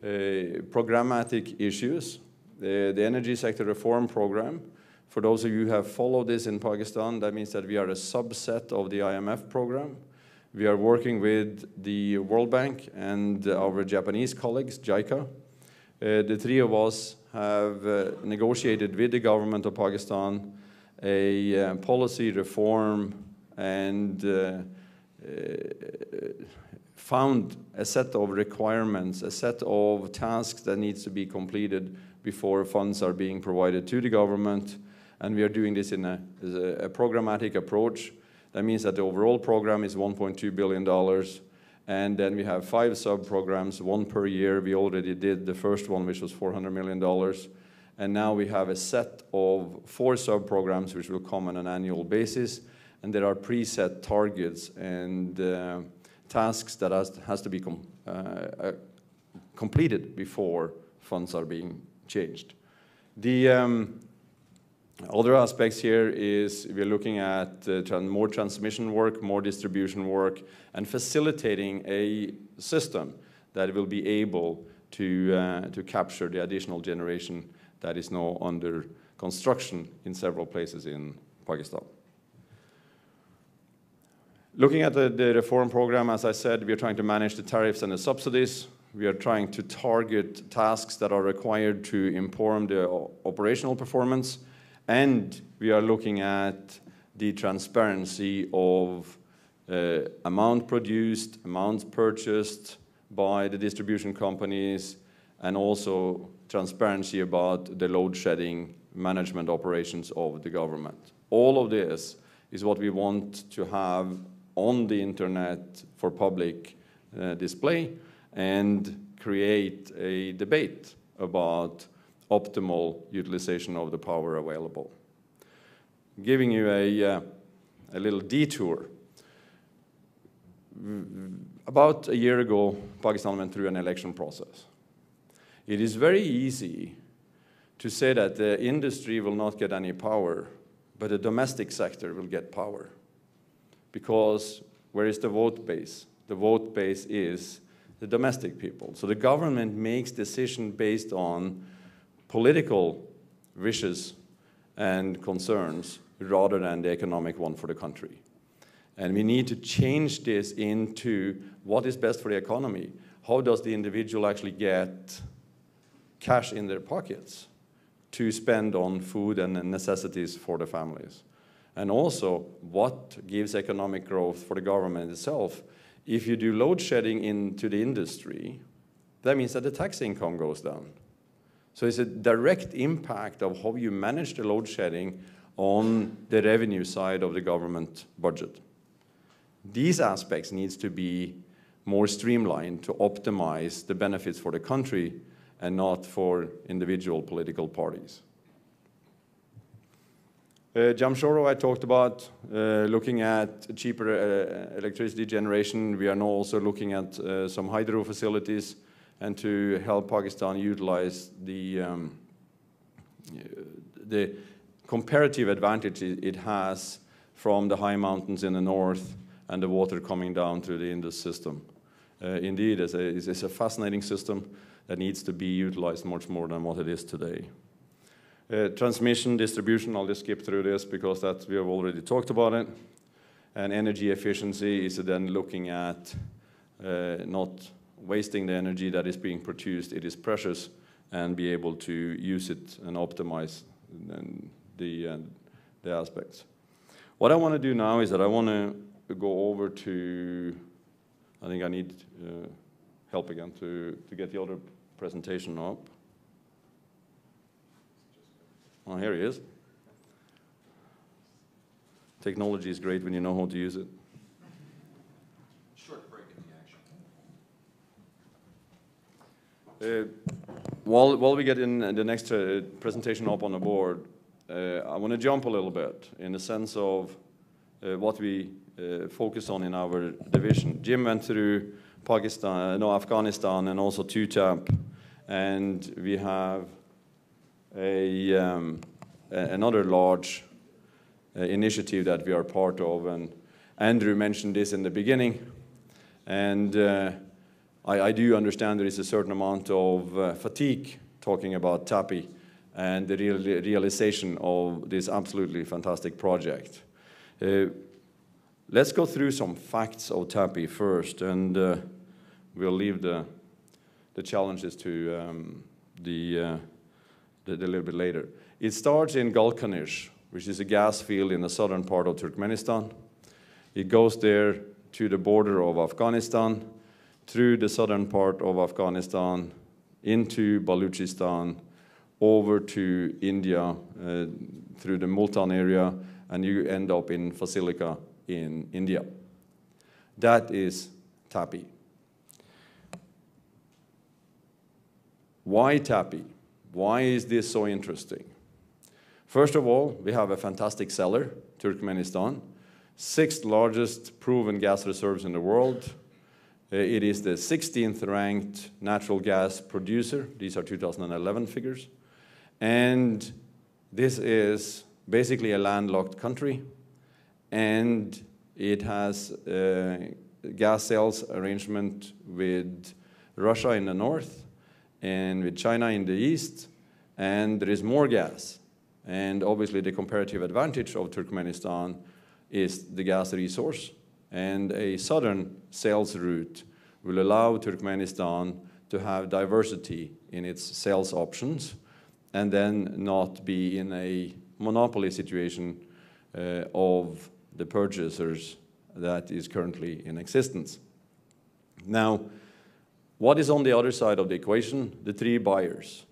programmatic issues. The energy sector reform program. For those of you who have followed this in Pakistan, that means that we are a subset of the IMF program. We are working with the World Bank and our Japanese colleagues, JICA. The three of us have negotiated with the government of Pakistan a policy reform and found a set of requirements, a set of tasks that needs to be completed before funds are being provided to the government. And we are doing this in a programmatic approach. That means that the overall program is $1.2 billion. And then we have 5 sub-programs, 1 per year. We already did the first one, which was $400 million. And now we have a set of 4 sub-programs, which will come on an annual basis. And there are preset targets and tasks that has to be completed before funds are being changed. The other aspects here is we're looking at more transmission work, more distribution work, and facilitating a system that will be able to capture the additional generation that is now under construction in several places in Pakistan. Looking at the reform program, as I said, we are trying to manage the tariffs and the subsidies. We are trying to target tasks that are required to inform the operational performance. And we are looking at the transparency of amount produced, amounts purchased by the distribution companies, and also transparency about the load shedding management operations of the government. All of this is what we want to have on the internet for public display and create a debate about optimal utilization of the power available. Giving you a little detour. About a year ago, Pakistan went through an election process. It is very easy to say that the industry will not get any power, but the domestic sector will get power. Because where is the vote base? The vote base is the domestic people. So the government makes decisions based on political wishes and concerns rather than the economic one for the country. And we need to change this into what is best for the economy. How does the individual actually get cash in their pockets to spend on food and necessities for the families? And also, what gives economic growth for the government itself? If you do load shedding into the industry, that means that the tax income goes down. So it's a direct impact of how you manage the load shedding on the revenue side of the government budget. These aspects needs to be more streamlined to optimize the benefits for the country and not for individual political parties. Jamshoro, I talked about looking at cheaper electricity generation. We are now also looking at some hydro facilities and to help Pakistan utilize the comparative advantage it has from the high mountains in the north and the water coming down through the Indus system. Indeed, it's a fascinating system that needs to be utilized much more than what it is today. Transmission, distribution, I'll just skip through this because we have already talked about it. And energy efficiency is then looking at not wasting the energy that is being produced. It is precious, and be able to use it and optimize the aspects. What I want to do now is that I want to go over to, I think I need help again to get the other presentation up. Oh, here he is. Technology is great when you know how to use it. Short break in the action. While we get in the next presentation up on the board, I want to jump a little bit in the sense of what we focus on in our division. Jim went through Afghanistan, and also TUTAP, and we have another large initiative that we are part of, and Andrew mentioned this in the beginning, and I do understand there is a certain amount of fatigue talking about TAPI and the realization of this absolutely fantastic project. Let's go through some facts of TAPI first, and we'll leave the challenges to a little bit later. It starts in Gall, which is a gas field in the southern part of Turkmenistan. It goes there to the border of Afghanistan, through the southern part of Afghanistan, into Balochistan, over to India, through the Multan area, and you end up in Fasilka in India. That is TAPI. Why TAPI? Why is this so interesting? First of all, we have a fantastic seller, Turkmenistan, 6th largest proven gas reserves in the world. It is the 16th ranked natural gas producer. These are 2011 figures. And this is basically a landlocked country, and it has a gas sales arrangement with Russia in the north and with China in the east, and there is more gas. And obviously the comparative advantage of Turkmenistan is the gas resource, and a southern sales route will allow Turkmenistan to have diversity in its sales options and then not be in a monopoly situation of the purchasers that is currently in existence. Now, what is on the other side of the equation? The three buyers.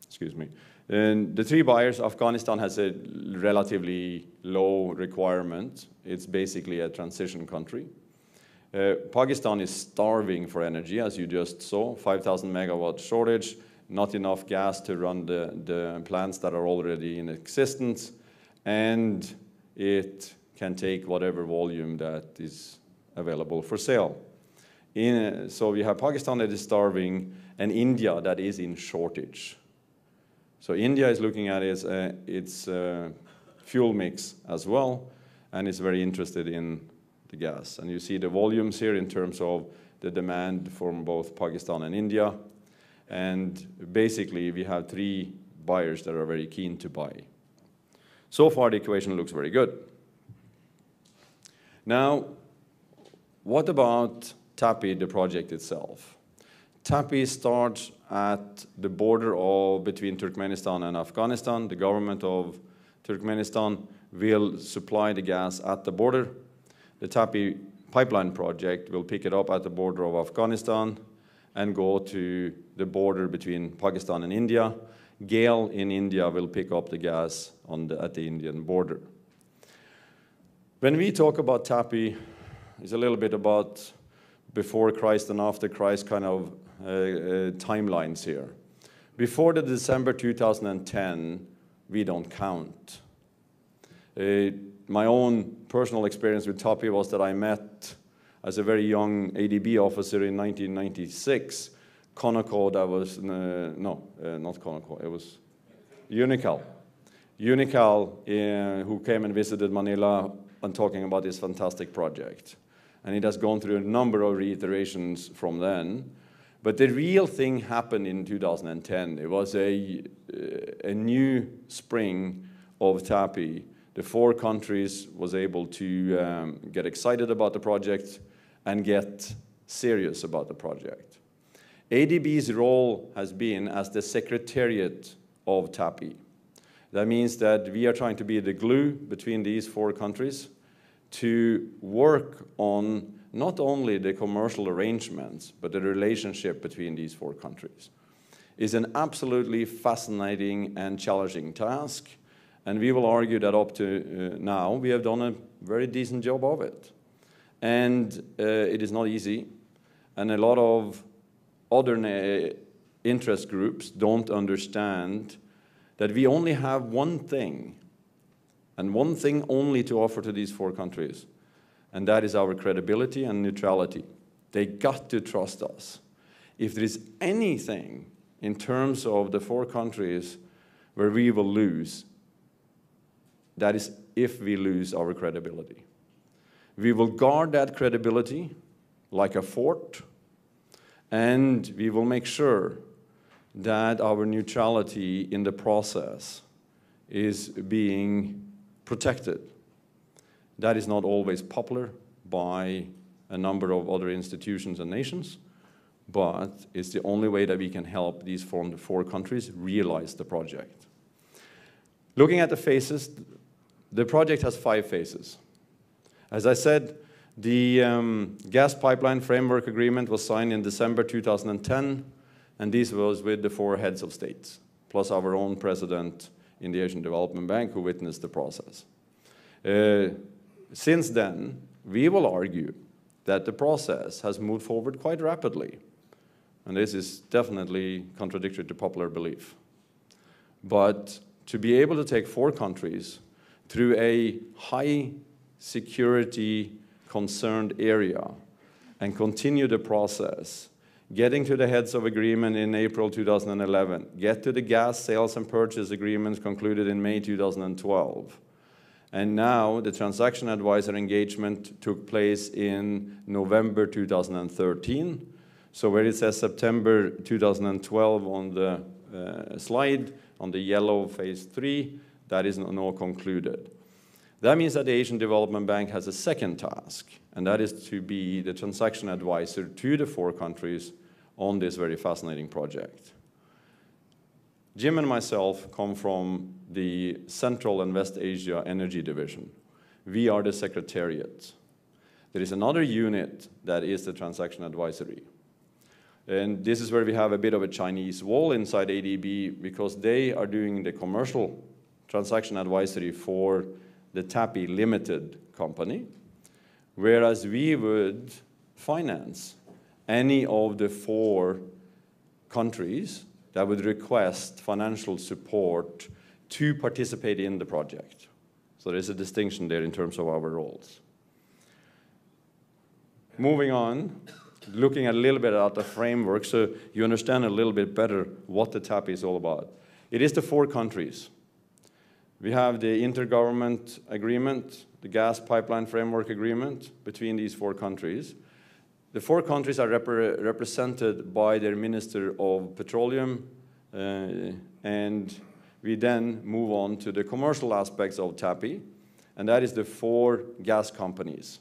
Excuse me. And the three buyers, Afghanistan has a relatively low requirement. It's basically a transition country. Pakistan is starving for energy, as you just saw, 5,000 megawatt shortage, not enough gas to run the plants that are already in existence, and it can take whatever volume that is available for sale. So we have Pakistan that is starving and India that is in shortage. So India is looking at its fuel mix as well, and is very interested in the gas. And you see the volumes here in terms of the demand from both Pakistan and India. And basically, we have three buyers that are very keen to buy. So far, the equation looks very good. Now, what about TAPI, the project itself? TAPI starts at the border between Turkmenistan and Afghanistan. The government of Turkmenistan will supply the gas at the border. The TAPI pipeline project will pick it up at the border of Afghanistan and go to the border between Pakistan and India. Gall in India will pick up the gas at the Indian border. When we talk about TAPI, it's a little bit about before Christ and after Christ kind of timelines here. Before the December 2010, we don't count. My own personal experience with TAPI was that I met, as a very young ADB officer in 1996, Conoco, that was, not Conoco, it was Unical. Unical, who came and visited Manila and talking about this fantastic project. And it has gone through a number of reiterations from then. But the real thing happened in 2010. It was a new spring of TAPI. The four countries was able to get excited about the project and get serious about the project. ADB's role has been as the secretariat of TAPI. That means that we are trying to be the glue between these four countries to work on not only the commercial arrangements, but the relationship between these four countries. It's an absolutely fascinating and challenging task, and we will argue that up to now, we have done a very decent job of it. And it is not easy, and a lot of other interest groups don't understand that we only have one thing, and one thing only to offer to these four countries, and that is our credibility and neutrality. They got to trust us. If there is anything in terms of the four countries where we will lose, that is if we lose our credibility. We will guard that credibility like a fort, and we will make sure that our neutrality in the process is being protected. That is not always popular by a number of other institutions and nations, but it's the only way that we can help these four countries realize the project. Looking at the phases, the project has 5 phases. As I said, the gas pipeline framework agreement was signed in December 2010, and this was with the 4 heads of states, plus our own president in the Asian Development Bank who witnessed the process. Since then, we will argue that the process has moved forward quite rapidly, and this is definitely contradictory to popular belief. But to be able to take 4 countries through a high security concerned area and continue the process, getting to the heads of agreement in April 2011, get to the gas sales and purchase agreements concluded in May 2012. And now the transaction advisor engagement took place in November 2013. So where it says September 2012 on the slide, on the yellow phase 3, that is now concluded. That means that the Asian Development Bank has a second task, and that is to be the transaction advisor to the 4 countries on this very fascinating project. Jim and myself come from the Central and West Asia Energy Division. We are the secretariat. There is another unit that is the transaction advisory. And this is where we have a bit of a Chinese wall inside ADB because they are doing the commercial transaction advisory for the TAPI Limited company, whereas we would finance any of the 4 countries that would request financial support to participate in the project. So there's a distinction there in terms of our roles. Moving on, looking a little bit at the framework so you understand a little bit better what the TAPI is all about. It is the 4 countries. We have the intergovernment agreement, the gas pipeline framework agreement between these 4 countries. The 4 countries are represented by their Minister of Petroleum, and we then move on to the commercial aspects of TAPI, and that is the 4 gas companies.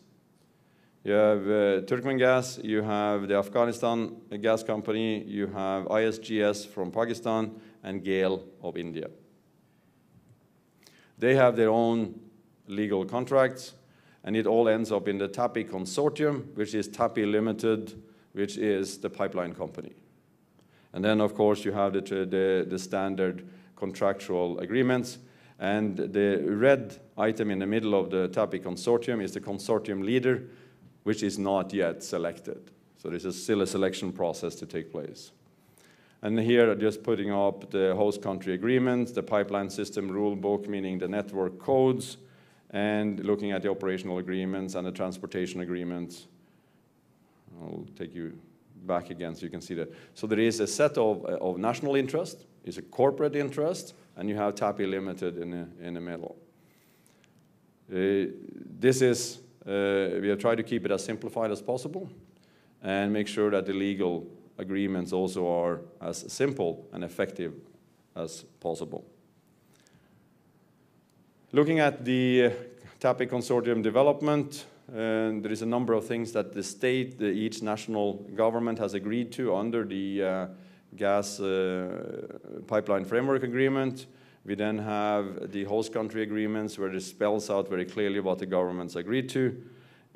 You have Turkmengas, you have the Afghanistan gas company, you have ISGS from Pakistan, and Gall of India. They have their own legal contracts, and it all ends up in the TAPI consortium, which is TAPI Limited, which is the pipeline company. And then, of course, you have the standard contractual agreements, and the red item in the middle of the TAPI consortium is the consortium leader, which is not yet selected. So there's still a selection process to take place. And here, just putting up the host country agreements, the pipeline system rule book, meaning the network codes, and looking at the operational agreements and the transportation agreements. I'll take you back again so you can see that. So there is a set of national interest, is a corporate interest, and you have TAPI Limited in the middle. This is, we have tried to keep it as simplified as possible and make sure that the legal agreements also are as simple and effective as possible. Looking at the TAPI consortium development, there is a number of things that the state, each national government has agreed to under the gas pipeline framework agreement. We then have the host country agreements where it spells out very clearly what the governments agreed to,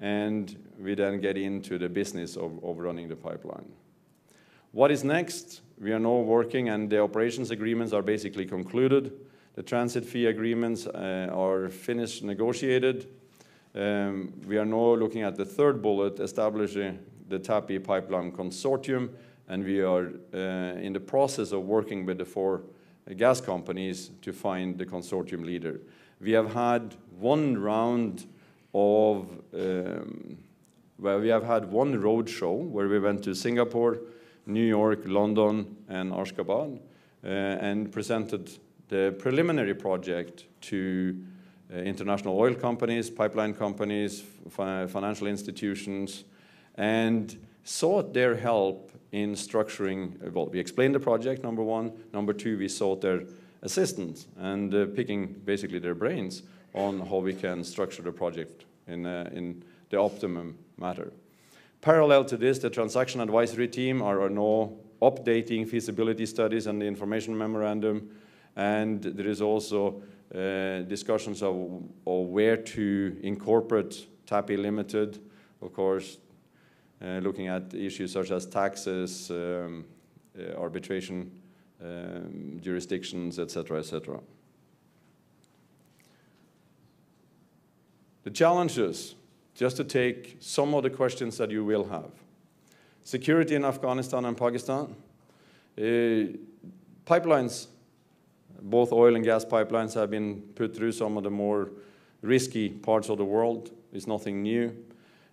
and we then get into the business of running the pipeline. What is next? We are now working, and the operations agreements are basically concluded. The transit fee agreements are finished, negotiated. We are now looking at the 3rd bullet, establishing the TAPI pipeline consortium, and we are in the process of working with the 4 gas companies to find the consortium leader. We have had one round of, we have had one road show where we went to Singapore, New York, London, and Ashgabat, and presented the preliminary project to international oil companies, pipeline companies, financial institutions, and sought their help in structuring, well, we explained the project, number 1. Number 2, we sought their assistance and picking basically their brains on how we can structure the project in the optimum manner. Parallel to this, the transaction advisory team are now updating feasibility studies and the information memorandum, and there is also discussions of where to incorporate TAPI Limited, of course, looking at issues such as taxes, arbitration, jurisdictions, etc., etc. The challenges, just to take some of the questions that you will have. Security in Afghanistan and Pakistan. Pipelines, both oil and gas pipelines, have been put through some of the more risky parts of the world. It's nothing new.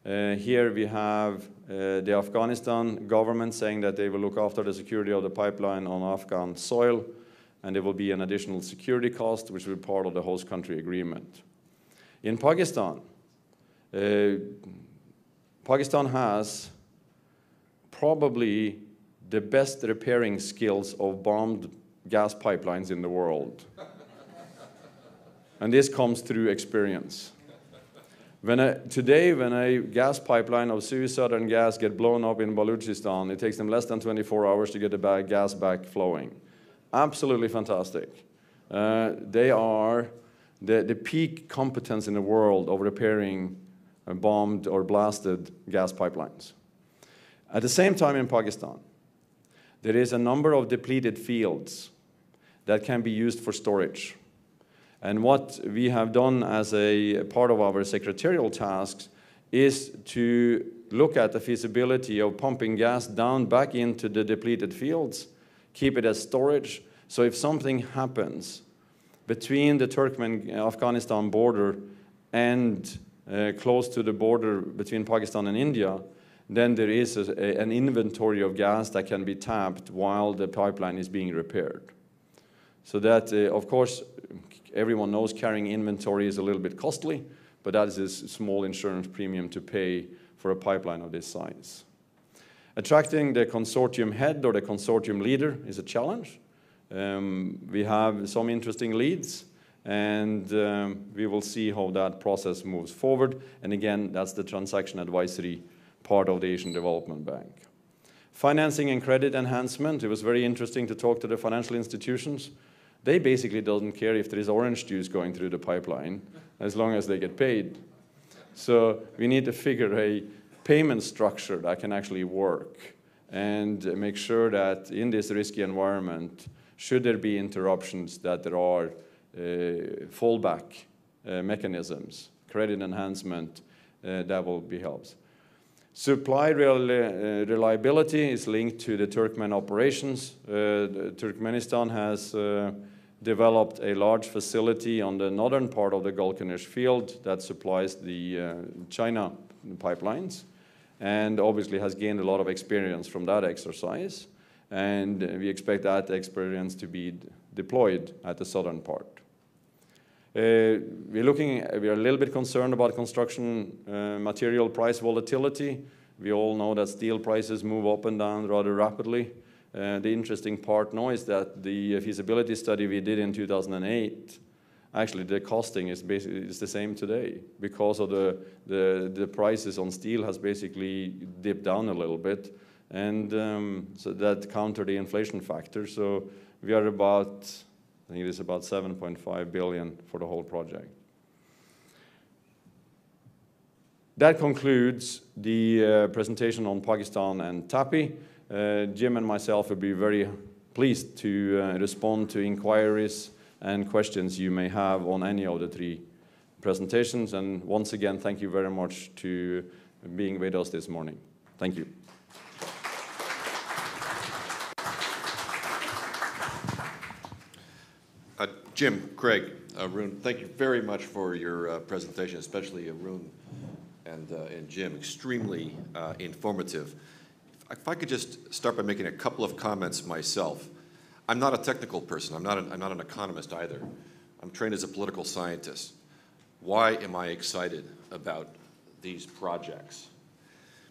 Here we have the Afghanistan government saying that they will look after the security of the pipeline on Afghan soil, and there will be an additional security cost, which will be part of the host country agreement. In Pakistan, Pakistan has probably the best repairing skills of bombed gas pipelines in the world. and this comes through experience. Today, when a gas pipeline of Southern gas get blown up in Balochistan, it takes them less than 24 hours to get the gas back flowing. Absolutely fantastic. They are the peak competence in the world of repairing bombed or blasted gas pipelines. At the same time in Pakistan, there is a number of depleted fields that can be used for storage. And what we have done as a part of our secretarial tasks is to look at the feasibility of pumping gas down back into the depleted fields, keep it as storage, so if something happens between the Turkmen-Afghanistan border and close to the border between Pakistan and India, then there is an inventory of gas that can be tapped while the pipeline is being repaired. So that, of course, everyone knows carrying inventory is a little bit costly, but that is a small insurance premium to pay for a pipeline of this size. Attracting the consortium head or the consortium leader is a challenge. We have some interesting leads, and we will see how that process moves forward. And again, that's the transaction advisory part of the Asian Development Bank. Financing and credit enhancement, it was very interesting to talk to the financial institutions. They basically don't care if there is orange juice going through the pipeline, as long as they get paid. So we need to figure a payment structure that can actually work and make sure that in this risky environment, should there be interruptions, that there are fallback mechanisms, credit enhancement that will be helps. Supply reliability is linked to the Turkmen operations. Turkmenistan has developed a large facility on the northern part of the Gall field that supplies the China pipelines, and obviously has gained a lot of experience from that exercise. And we expect that experience to be deployed at the southern part. We are a little bit concerned about construction material price volatility. We all know that steel prices move up and down rather rapidly. The interesting part now is that the feasibility study we did in 2008, actually the costing is the same today because of the prices on steel has basically dipped down a little bit, and so that countered the inflation factor. So we are about, I think it is about 7.5 billion for the whole project. That concludes the presentation on Pakistan and TAPI. Jim and myself will be very pleased to respond to inquiries and questions you may have on any of the three presentations. And once again, thank you very much to being with us this morning. Thank you. Jim, Craig, Arun, thank you very much for your presentation, especially Arun and Jim. Extremely informative. If I could just start by making a couple of comments myself. I'm not a technical person. I'm not an economist either. I'm trained as a political scientist. Why am I excited about these projects?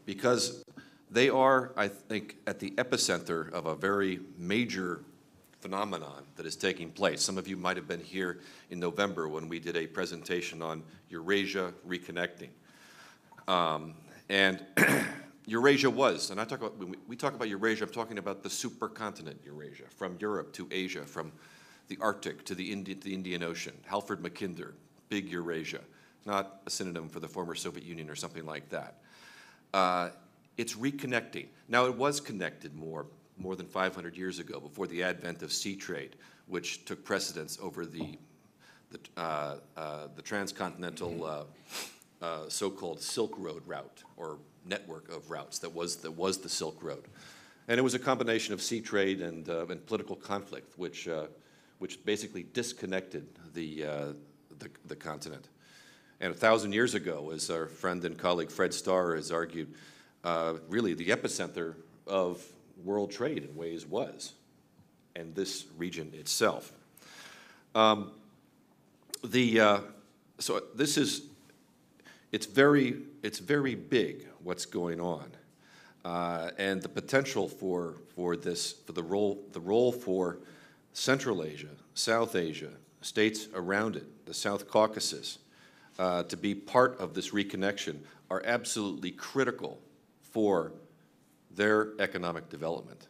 Because they are, I think, at the epicenter of a very major phenomenon that is taking place. Some of you might have been here in November when we did a presentation on Eurasia reconnecting. And Eurasia was, and when we talk about Eurasia, I'm talking about the supercontinent Eurasia, from Europe to Asia, from the Arctic to the Indian Ocean. Halford Mackinder, big Eurasia, not a synonym for the former Soviet Union or something like that. It's reconnecting. Now, it was connected more than 500 years ago, before the advent of sea trade, which took precedence over the transcontinental so-called Silk Road route, or network of routes that was the Silk Road. And it was a combination of sea trade and political conflict, which basically disconnected the continent. And 1,000 years ago, as our friend and colleague Fred Starr has argued, really the epicenter of world trade in ways was, and this region itself. So this is, it's very big what's going on, and the potential for the role for Central Asia, South Asia, states around it, the South Caucasus, to be part of this reconnection are absolutely critical for their economic development,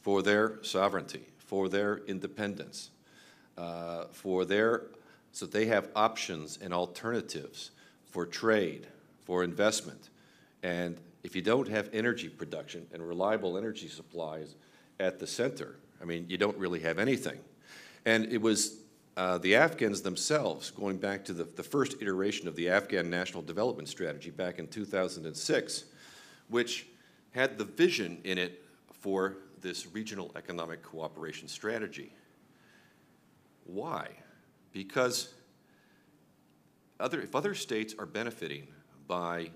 for their sovereignty, for their independence, so they have options and alternatives for trade, for investment. And if you don't have energy production and reliable energy supplies at the center, I mean, you don't really have anything. And it was the Afghans themselves, going back to the first iteration of the Afghan National Development Strategy back in 2006, which had the vision in it for this regional economic cooperation strategy. Why? Because if other states are benefiting by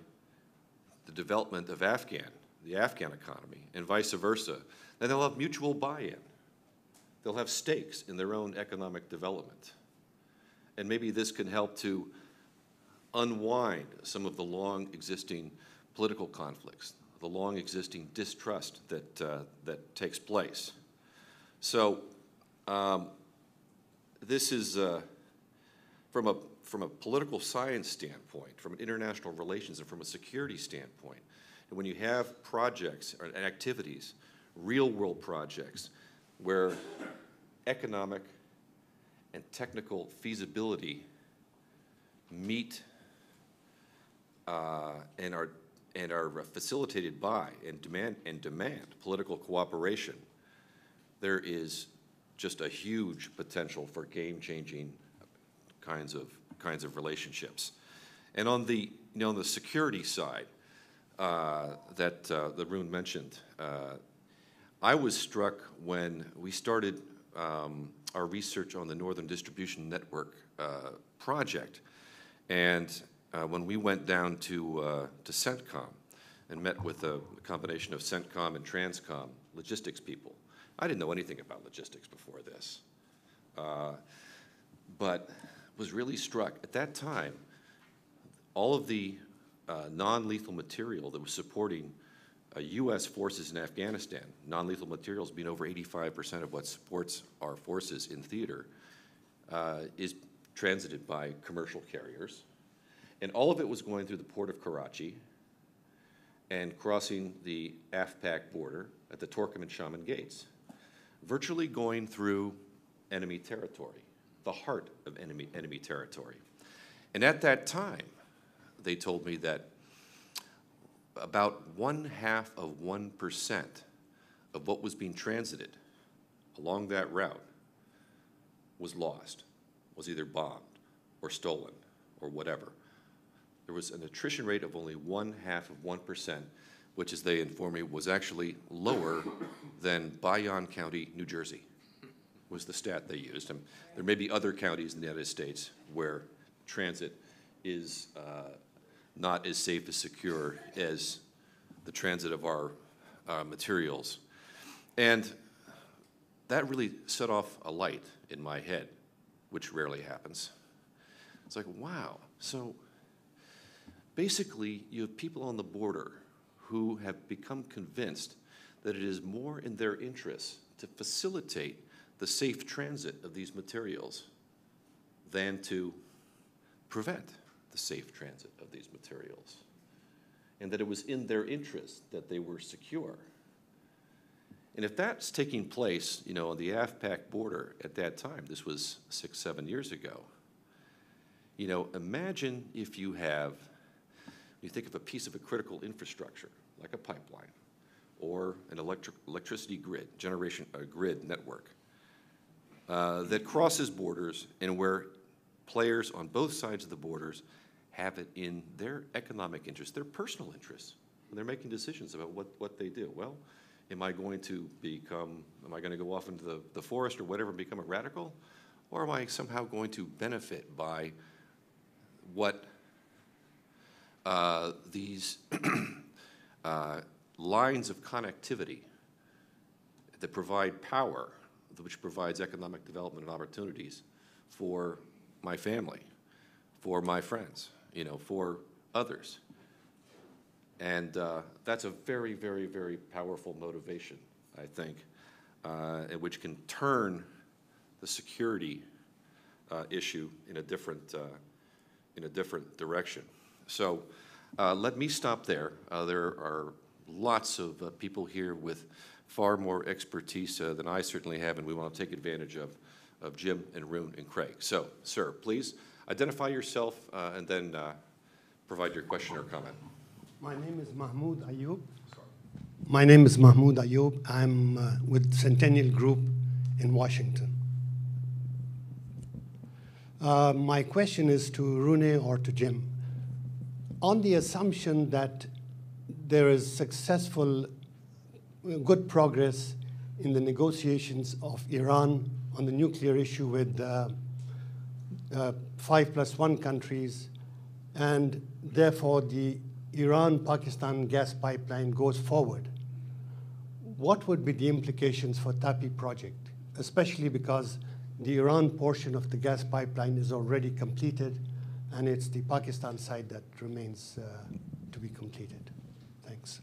the development of the Afghan economy, and vice versa, then they'll have mutual buy-in. They'll have stakes in their own economic development. And maybe this can help to unwind some of the long-existing political conflicts, the long-existing distrust that takes place. So this is, from a political science standpoint, from an international relations, and from a security standpoint, and when you have projects and activities, real-world projects, where economic and technical feasibility meet and are facilitated by and demand political cooperation, there is just a huge potential for game-changing kinds of relationships. And on the security side that Rune mentioned, I was struck when we started our research on the Northern Distribution Network project, and when we went down to CENTCOM and met with a combination of CENTCOM and TRANSCOM logistics people. I didn't know anything about logistics before this, but was really struck. At that time, all of the non-lethal material that was supporting U.S. forces in Afghanistan, non-lethal materials being over 85% of what supports our forces in theater, is transited by commercial carriers. And all of it was going through the port of Karachi and crossing the AFPAC border at the Torkham and Shaman gates, virtually going through enemy territory, the heart of enemy territory. And at that time, they told me that about 0.5% of what was being transited along that route was lost, was either bombed or stolen or whatever. There was an attrition rate of only 0.5%, which, as they informed me, was actually lower than Bayonne County, New Jersey, was the stat they used. And there may be other counties in the United States where transit is not as safe as secure as the transit of our materials. And that really set off a light in my head, which rarely happens. It's like, wow. So basically, you have people on the border who have become convinced that it is more in their interests to facilitate the safe transit of these materials than to prevent the safe transit of these materials, and that it was in their interest that they were secure. And if that's taking place, on the AFPAC border at that time, this was 6-7 years ago, imagine if you think of a piece of a critical infrastructure, like a pipeline, or an electricity grid, grid network, that crosses borders and where players on both sides of the borders have it in their economic interest, their personal interests, when they're making decisions about what they do. Well, am I going to go off into the forest or whatever and become a radical? Or am I somehow going to benefit by what these lines of connectivity that provide power, which provides economic development and opportunities for my family, for my friends, for others. And that's a very, very, very powerful motivation, I think, which can turn the security issue in a different direction. So let me stop there. There are lots of people here with far more expertise than I certainly have, and we want to take advantage of Jim and Rune and Craig. So, sir, please identify yourself and then provide your question or comment. My name is Mahmoud Ayub. My name is Mahmoud Ayub. I'm with Centennial Group in Washington. My question is to Rune or to Jim. On the assumption that there is successful, good progress in the negotiations of Iran on the nuclear issue with 5+1 countries, and therefore the Iran-Pakistan gas pipeline goes forward, what would be the implications for TAPI project, especially because the Iran portion of the gas pipeline is already completed, and it's the Pakistan side that remains to be completed? Thanks.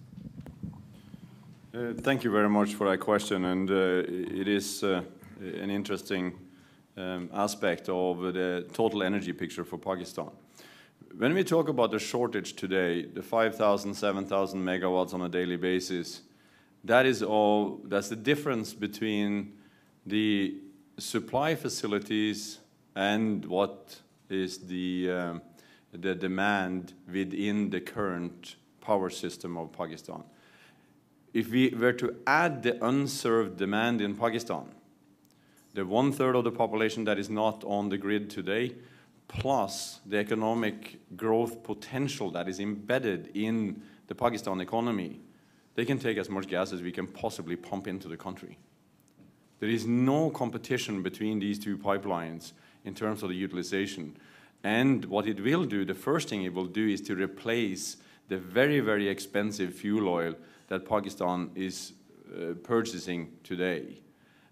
Thank you very much for that question, and it is an interesting aspect of the total energy picture for Pakistan. When we talk about the shortage today, the 5,000, 7,000 megawatts on a daily basis, that's the difference between the supply facilities and what is the demand within the current power system of Pakistan. If we were to add the unserved demand in Pakistan, the 1/3 of the population that is not on the grid today, plus the economic growth potential that is embedded in the Pakistan economy, they can take as much gas as we can possibly pump into the country. There is no competition between these two pipelines in terms of the utilization. And what it will do, the first thing it will do is to replace the very, very expensive fuel oil that Pakistan is purchasing today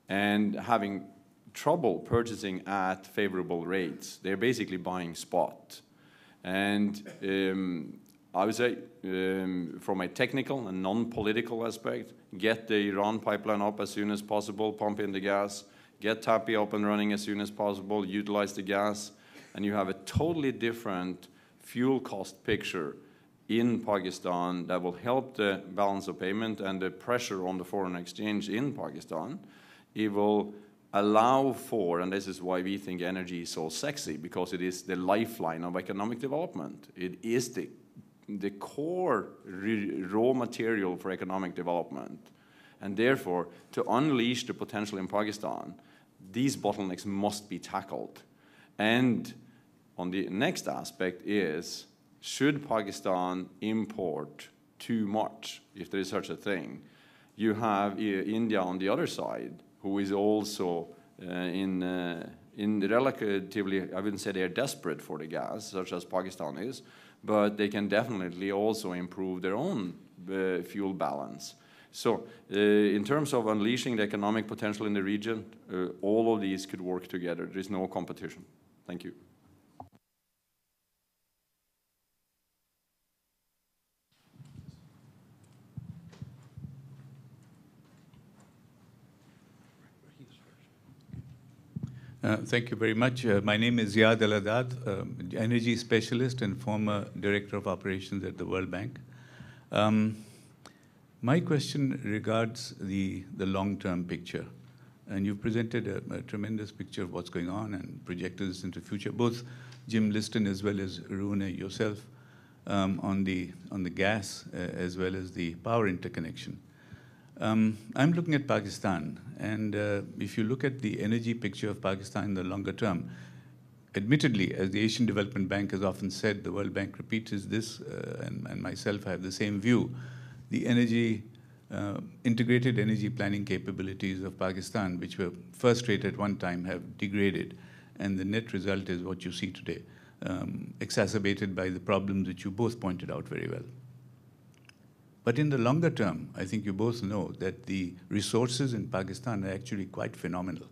and having trouble purchasing at favorable rates. They're basically buying spot. And I would say from a technical and non-political aspect, get the Iran pipeline up as soon as possible, pump in the gas, get TAPI up and running as soon as possible, utilize the gas, and you have a totally different fuel cost picture in Pakistan that will help the balance of payment and the pressure on the foreign exchange in Pakistan. It will allow for, and this is why we think energy is so sexy, because it is the lifeline of economic development. It is the core raw material for economic development. And therefore, to unleash the potential in Pakistan, these bottlenecks must be tackled. And on the next aspect is, should Pakistan import too much, if there is such a thing? You have India on the other side, who is also in relatively, I wouldn't say they're desperate for the gas, such as Pakistan is, but they can definitely also improve their own fuel balance. So in terms of unleashing the economic potential in the region, all of these could work together. There is no competition. Thank you. Thank you very much. My name is Ziad Al-Haddad, energy specialist and former director of operations at the World Bank. My question regards the long-term picture. And you've presented a tremendous picture of what's going on and projected this into the future, both Jim Liston as well as Rune, yourself, on the gas as well as the power interconnection. I'm looking at Pakistan, and if you look at the energy picture of Pakistan in the longer term, admittedly, as the Asian Development Bank has often said, the World Bank repeats this, and myself have the same view, the integrated energy planning capabilities of Pakistan, which were first rate at one time, have degraded, and the net result is what you see today, exacerbated by the problems that you both pointed out very well. But in the longer term, I think you both know that the resources in Pakistan are actually quite phenomenal.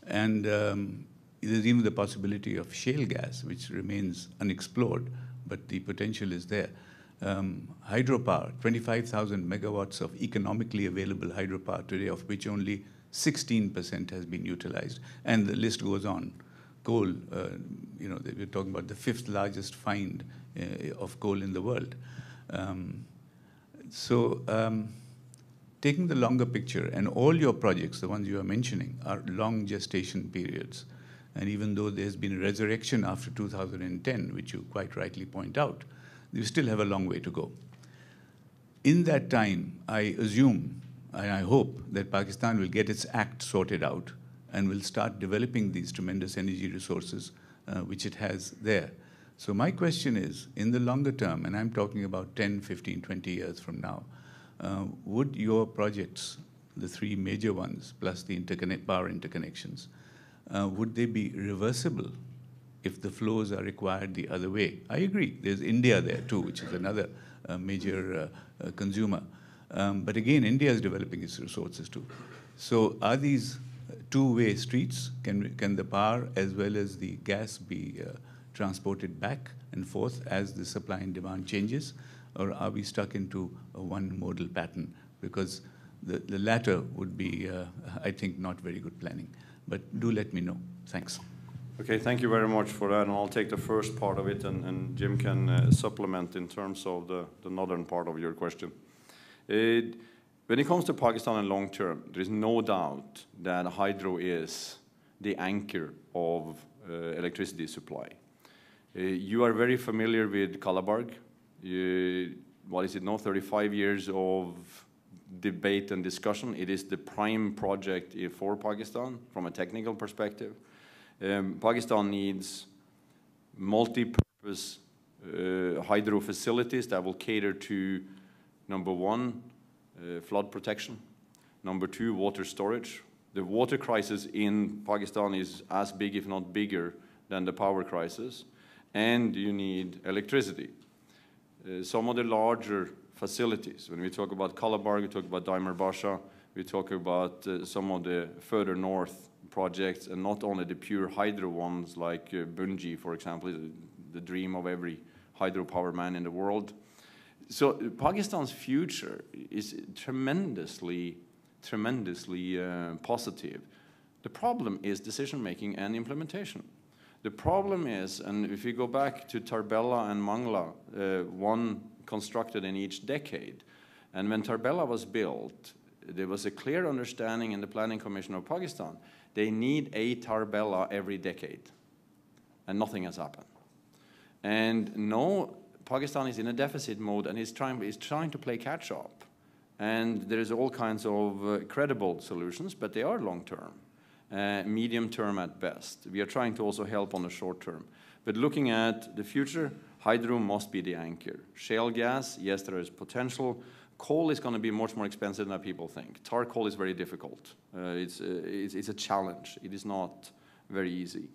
And there's even the possibility of shale gas, which remains unexplored, but the potential is there. Hydropower, 25,000 megawatts of economically available hydropower today, of which only 16% has been utilized. And the list goes on. coal. We're talking about the 5th largest find of coal in the world. Taking the longer picture, and all your projects, the ones you are mentioning, are long gestation periods. And even though there's been a resurrection after 2010, which you quite rightly point out, you still have a long way to go. In that time, I assume and I hope that Pakistan will get its act sorted out and will start developing these tremendous energy resources which it has there. So my question is, in the longer term, and I'm talking about 10, 15, 20 years from now, would your projects, the 3 major ones, plus the power interconnections, would they be reversible if the flows are required the other way? I agree. There's India there too, which is another major consumer. But again, India is developing its resources too. So are these two-way streets? Can the power as well as the gas be transported back and forth as the supply and demand changes? Or are we stuck into a one-modal pattern? Because the latter would be, I think, not very good planning. But do let me know. Thanks. Okay, thank you very much for that. And I'll take the first part of it, and Jim can supplement in terms of the northern part of your question. When it comes to Pakistan and long term, there is no doubt that hydro is the anchor of electricity supply. You are very familiar with Kalabarg. What is it now, 35 years of debate and discussion. It is the prime project for Pakistan from a technical perspective. Pakistan needs multi-purpose hydro facilities that will cater to, number 1, flood protection. Number 2, water storage. The water crisis in Pakistan is as big, if not bigger, than the power crisis. And you need electricity. Some of the larger facilities, when we talk about Kalabarg, we talk about Dimer Basha, we talk about some of the further north projects, and not only the pure hydro ones like Bunji, for example, the dream of every hydropower man in the world. So Pakistan's future is tremendously positive. The problem is decision-making and implementation. The problem is, and if you go back to Tarbella and Mangla, one constructed in each decade, and when Tarbella was built, there was a clear understanding in the Planning Commission of Pakistan, they need a Tarbella every decade, and nothing has happened. And no, Pakistan is in a deficit mode and is trying to play catch-up. And there is all kinds of credible solutions, but they are long-term. Medium term at best. We are trying to also help on the short term. But looking at the future, hydro must be the anchor. Shale gas, yes, there is potential. Coal is going to be much more expensive than people think. Tar coal is very difficult. It's a challenge. It is not very easy.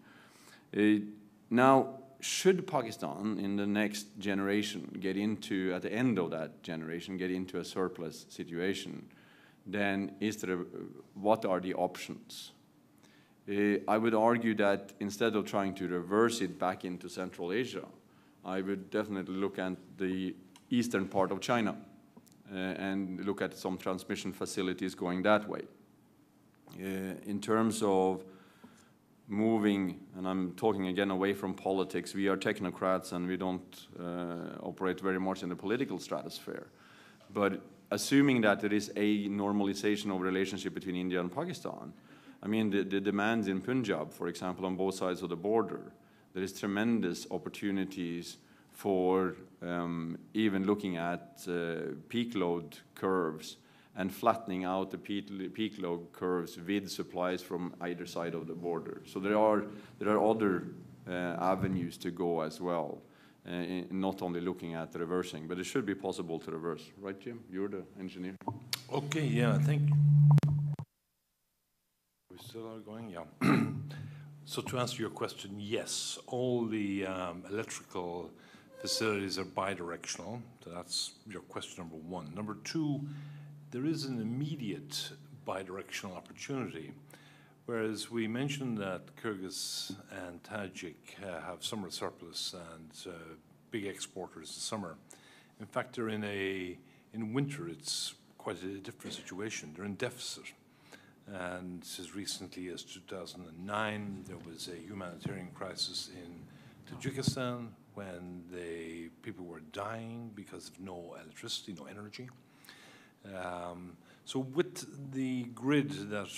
Now, should Pakistan in the next generation get into, at the end of that generation, get into a surplus situation, then what are the options? I would argue that instead of trying to reverse it back into Central Asia, I would definitely look at the eastern part of China and look at some transmission facilities going that way. In terms of moving, and I'm talking again away from politics, we are technocrats and we don't operate very much in the political stratosphere. But assuming that there is a normalization of relationship between India and Pakistan, I mean, the demands in Punjab, for example, on both sides of the border, there is tremendous opportunities for even looking at peak load curves and flattening out the peak load curves with supplies from either side of the border. So there are other avenues to go as well, not only looking at reversing, but it should be possible to reverse. Right, Jim? You're the engineer. Okay, yeah, thank you. We still are going, yeah. So to answer your question, yes, all the electrical facilities are bidirectional. So that's your question number 1. Number 2, there is an immediate bidirectional opportunity. Whereas we mentioned that Kyrgyz and Tajik have summer surplus and big exporters in summer. In fact, they're in winter, it's quite a different situation. They're in deficit. And as recently as 2009, there was a humanitarian crisis in Tajikistan when people were dying because of no electricity, no energy. So with the grid that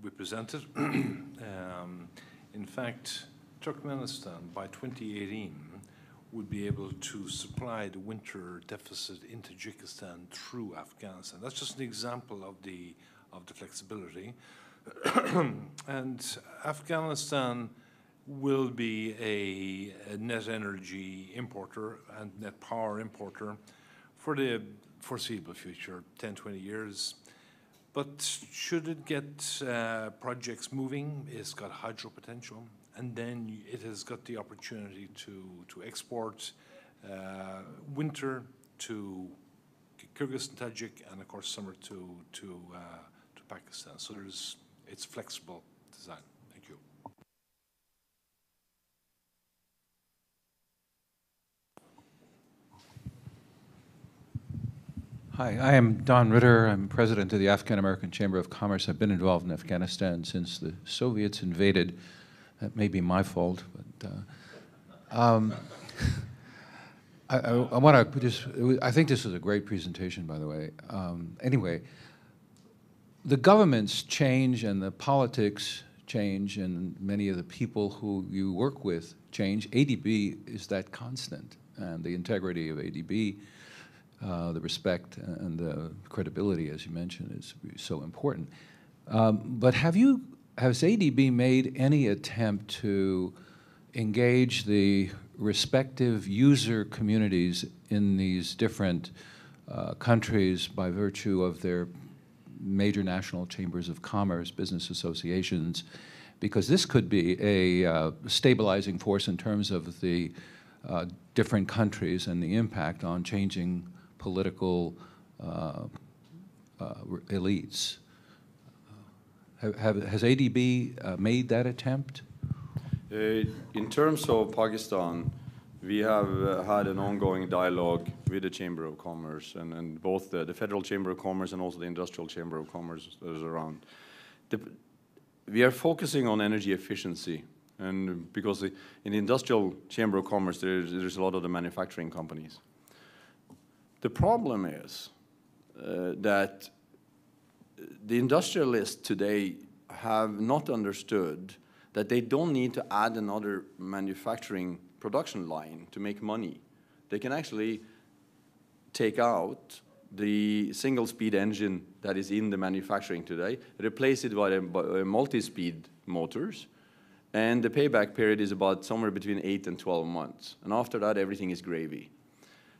we presented, in fact, Turkmenistan by 2018 would be able to supply the winter deficit in Tajikistan through Afghanistan. That's just an example of the flexibility. And Afghanistan will be a net energy importer and net power importer for the foreseeable future, 10, 20 years. But should it get projects moving, it's got hydro potential, and then it has got the opportunity to export winter to Kyrgyzstan, Tajik, and of course summer to Pakistan. So it's flexible design. Thank you. Hi, I am Don Ritter. I'm president of the Afghan American Chamber of Commerce. I've been involved in Afghanistan since the Soviets invaded. That may be my fault, but I want to just, I think this was a great presentation, by the way. Anyway, the governments change and the politics change and many of the people who you work with change. ADB is that constant, and the integrity of ADB, the respect and the credibility, as you mentioned, is so important. But has ADB made any attempt to engage the respective user communities in these different countries by virtue of their major national chambers of commerce, business associations? Because this could be a stabilizing force in terms of the different countries and the impact on changing political elites. Has ADB made that attempt? In terms of Pakistan, we have had an ongoing dialogue with the Chamber of Commerce and both the Federal Chamber of Commerce and also the Industrial Chamber of Commerce that is around. We are focusing on energy efficiency, and because in the Industrial Chamber of Commerce there's a lot of the manufacturing companies. The problem is that the industrialists today have not understood that they don't need to add another manufacturing production line to make money. They can actually take out the single-speed engine that is in the manufacturing today, replace it by multi-speed motors, and the payback period is about somewhere between 8 and 12 months. And after that, everything is gravy.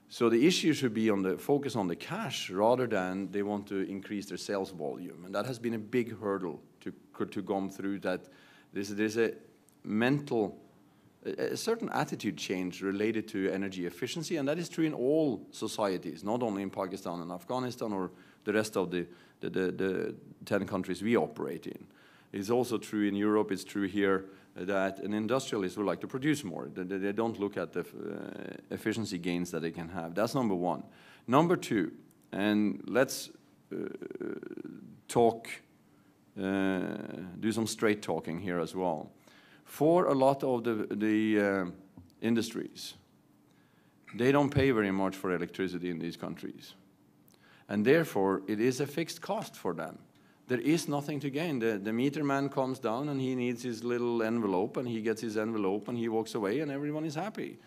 So the issue should be on the focus on the cash rather than they want to increase their sales volume. And that has been a big hurdle to go through, that there's a certain attitude change related to energy efficiency, and that is true in all societies, not only in Pakistan and Afghanistan or the rest of the 10 countries we operate in. It's also true in Europe, it's true here, that an industrialist would like to produce more. They don't look at the efficiency gains that they can have. That's number one. Number two, and let's do some straight talking here as well. For a lot of the industries, they don't pay very much for electricity in these countries. And therefore, it is a fixed cost for them. There is nothing to gain. The meter man comes down and he needs his little envelope and he gets his envelope and he walks away and everyone is happy.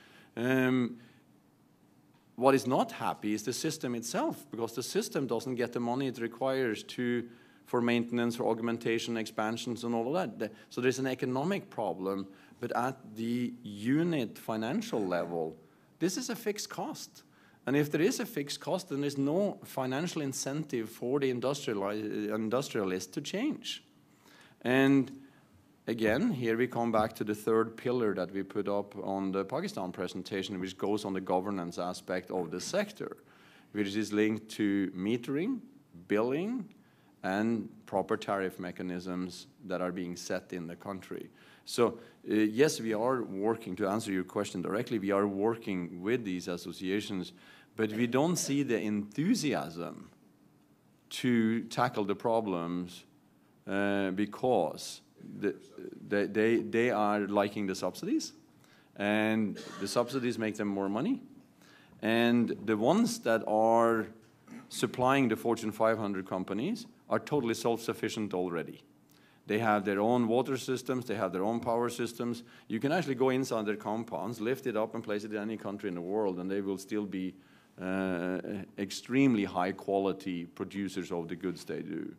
What is not happy is the system itself, because the system doesn't get the money it requires for maintenance, for augmentation, expansions, and all of that. So there's an economic problem, but at the unit financial level, this is a fixed cost. And if there is a fixed cost, then there's no financial incentive for the industrialist to change. And again, here we come back to the third pillar that we put up on the Pakistan presentation, which goes on the governance aspect of the sector, which is linked to metering, billing, and proper tariff mechanisms that are being set in the country. So yes, we are working, to answer your question directly, we are working with these associations, but we don't see the enthusiasm to tackle the problems because they are liking the subsidies, and the subsidies make them more money. And the ones that are supplying the Fortune 500 companies are totally self-sufficient already. They have their own water systems, they have their own power systems. You can actually go inside their compounds, lift it up and place it in any country in the world, and they will still be extremely high quality producers of the goods they do.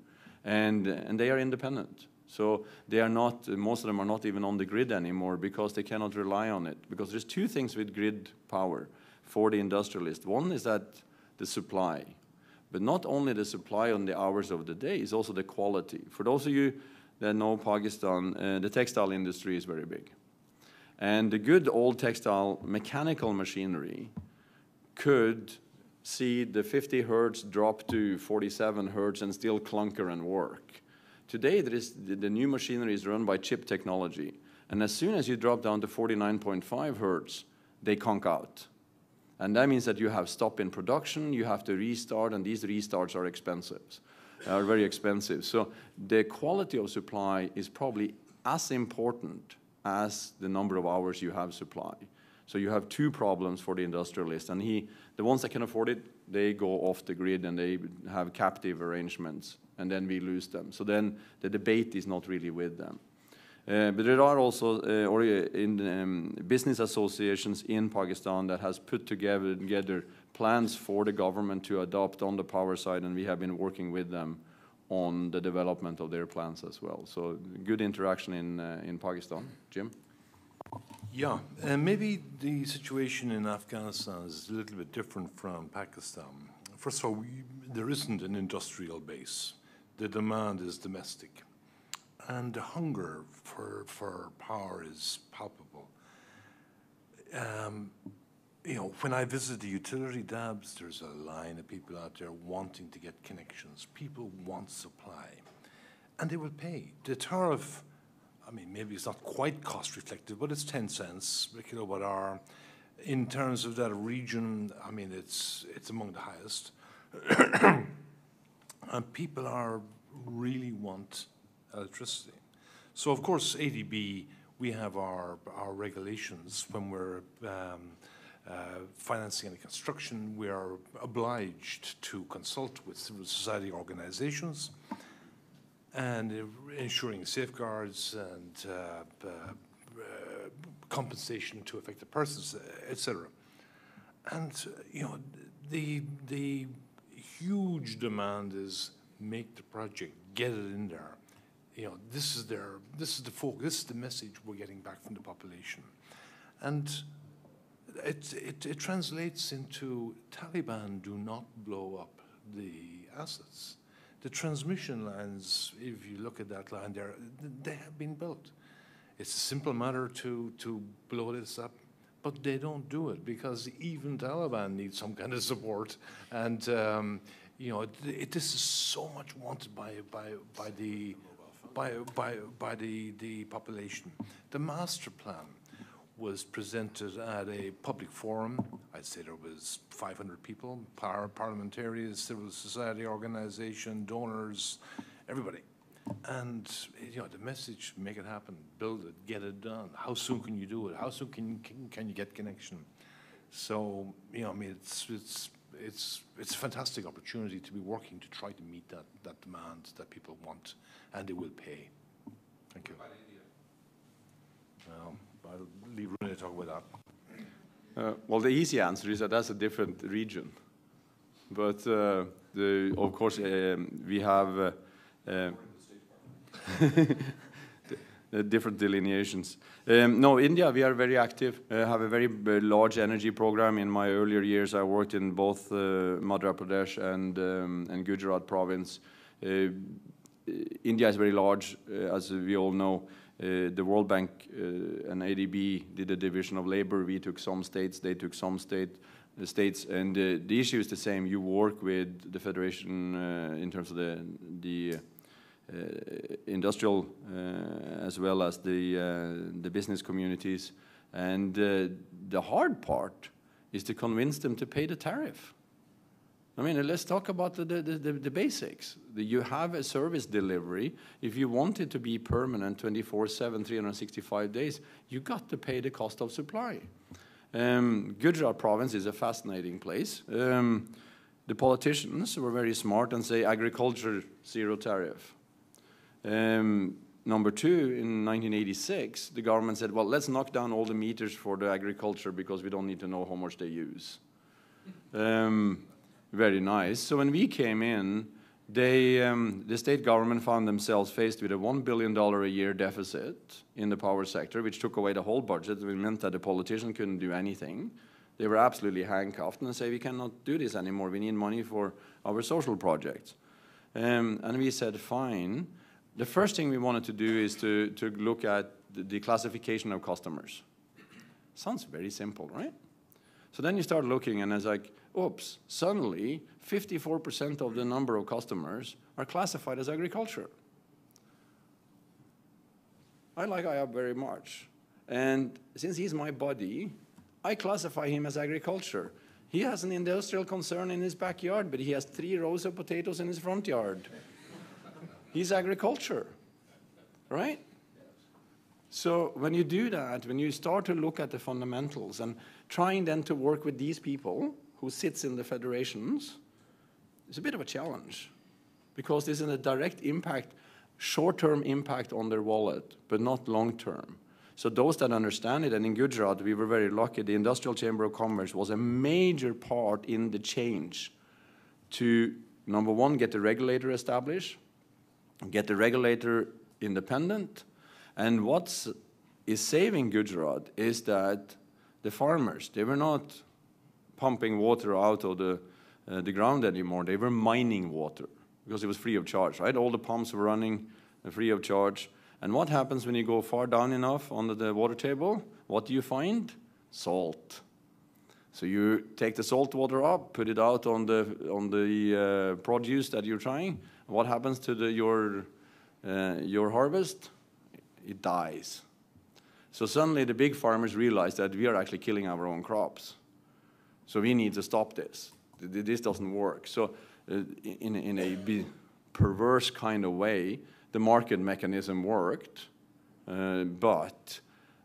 And they are independent. So they are not, most of them are not even on the grid anymore because they cannot rely on it. Because there's two things with grid power for the industrialist. One is that the supply, but not only the supply on the hours of the day, it's also the quality. For those of you that know Pakistan, the textile industry is very big. And the good old textile mechanical machinery could see the 50 hertz drop to 47 hertz and still clunker and work. Today, the new machinery is run by chip technology. And as soon as you drop down to 49.5 hertz, they conk out. And that means that you have stop in production, you have to restart, and these restarts are expensive, are very expensive. So the quality of supply is probably as important as the number of hours you have supply. So you have two problems for the industrialist, and the ones that can afford it, they go off the grid and they have captive arrangements, and then we lose them. So then the debate is not really with them. But there are also business associations in Pakistan that has put together plans for the government to adopt on the power side, and we have been working with them on the development of their plans as well. So good interaction in Pakistan. Jim? Yeah, and maybe the situation in Afghanistan is a little bit different from Pakistan. First of all, there isn't an industrial base. The demand is domestic. And the hunger for power is palpable. You know, when I visit the utility dabs, there's a line of people out there wanting to get connections. People want supply, and they will pay. The tariff, I mean, maybe it's not quite cost reflective, but it's 10 cents per kilowatt hour. In terms of that region, I mean, it's among the highest. And people really want electricity. So, of course, ADB, we have our regulations when we're financing any construction. We are obliged to consult with civil society organizations and ensuring safeguards and compensation to affected persons, etc. And, you know, the huge demand is make the project, get it in there. You know, this is the focus, this is the message we're getting back from the population. And it translates into Taliban do not blow up the assets. The transmission lines, if you look at that line there, they have been built. It's a simple matter to blow this up, but they don't do it because even Taliban needs some kind of support. And you know, this is so much wanted by the population. The master plan was presented at a public forum. I'd say there was 500 people, parliamentarians, civil society organization, donors, everybody. And you know, the message: make it happen, build it, get it done. How soon can you do it? How soon can you get connection? So you know, I mean, it's a fantastic opportunity to be working to try to meet that demand that people want, and they will pay. Thank you. I'll leave Rune to talk about that. Well, the easy answer is that that's a different region. But of course, we have different delineations. No, India, we are very active, have a very large energy program. In my earlier years, I worked in both Madhya Pradesh and Gujarat province. India is very large, as we all know. The World Bank and ADB did a division of labor. We took some states, they took some states, and the issue is the same. You work with the federation in terms of the industrial as well as the business communities, and the hard part is to convince them to pay the tariff. I mean, let's talk about the basics. You have a service delivery. If you want it to be permanent 24/7, 365 days, you got to pay the cost of supply. Gujarat province is a fascinating place. The politicians were very smart and say agriculture, zero tariff. Number two, in 1986, the government said, well, let's knock down all the meters for the agriculture because we don't need to know how much they use. Very nice. So when we came in, the state government found themselves faced with a $1 billion a year deficit in the power sector, which took away the whole budget. It meant that the politician couldn't do anything. They were absolutely handcuffed and say, we cannot do this anymore. We need money for our social projects. And we said, fine. The first thing we wanted to do is to look at the classification of customers. Sounds very simple, right? So then you start looking and it's like, oops, suddenly 54% of the number of customers are classified as agriculture. I like Ayab very much. And since he's my buddy, I classify him as agriculture. He has an industrial concern in his backyard, but he has 3 rows of potatoes in his front yard. He's agriculture, right? So when you do that, when you start to look at the fundamentals and trying then to work with these people who sits in the federations, it's a bit of a challenge because this is a direct impact, short-term impact on their wallet, but not long-term. So those that understand it, and in Gujarat, we were very lucky, the Industrial Chamber of Commerce was a major part in the change to, number one, get the regulator established, get the regulator independent, and what is saving Gujarat is that the farmers, they were not pumping water out of the ground anymore. They were mining water because it was free of charge, right? All the pumps were running free of charge. And what happens when you go far down enough under the water table? What do you find? Salt. So you take the salt water up, put it out on the produce that you're trying. What happens to your harvest? It dies. So suddenly the big farmers realize that we are actually killing our own crops. So we need to stop this. This doesn't work. So in a perverse kind of way, the market mechanism worked, but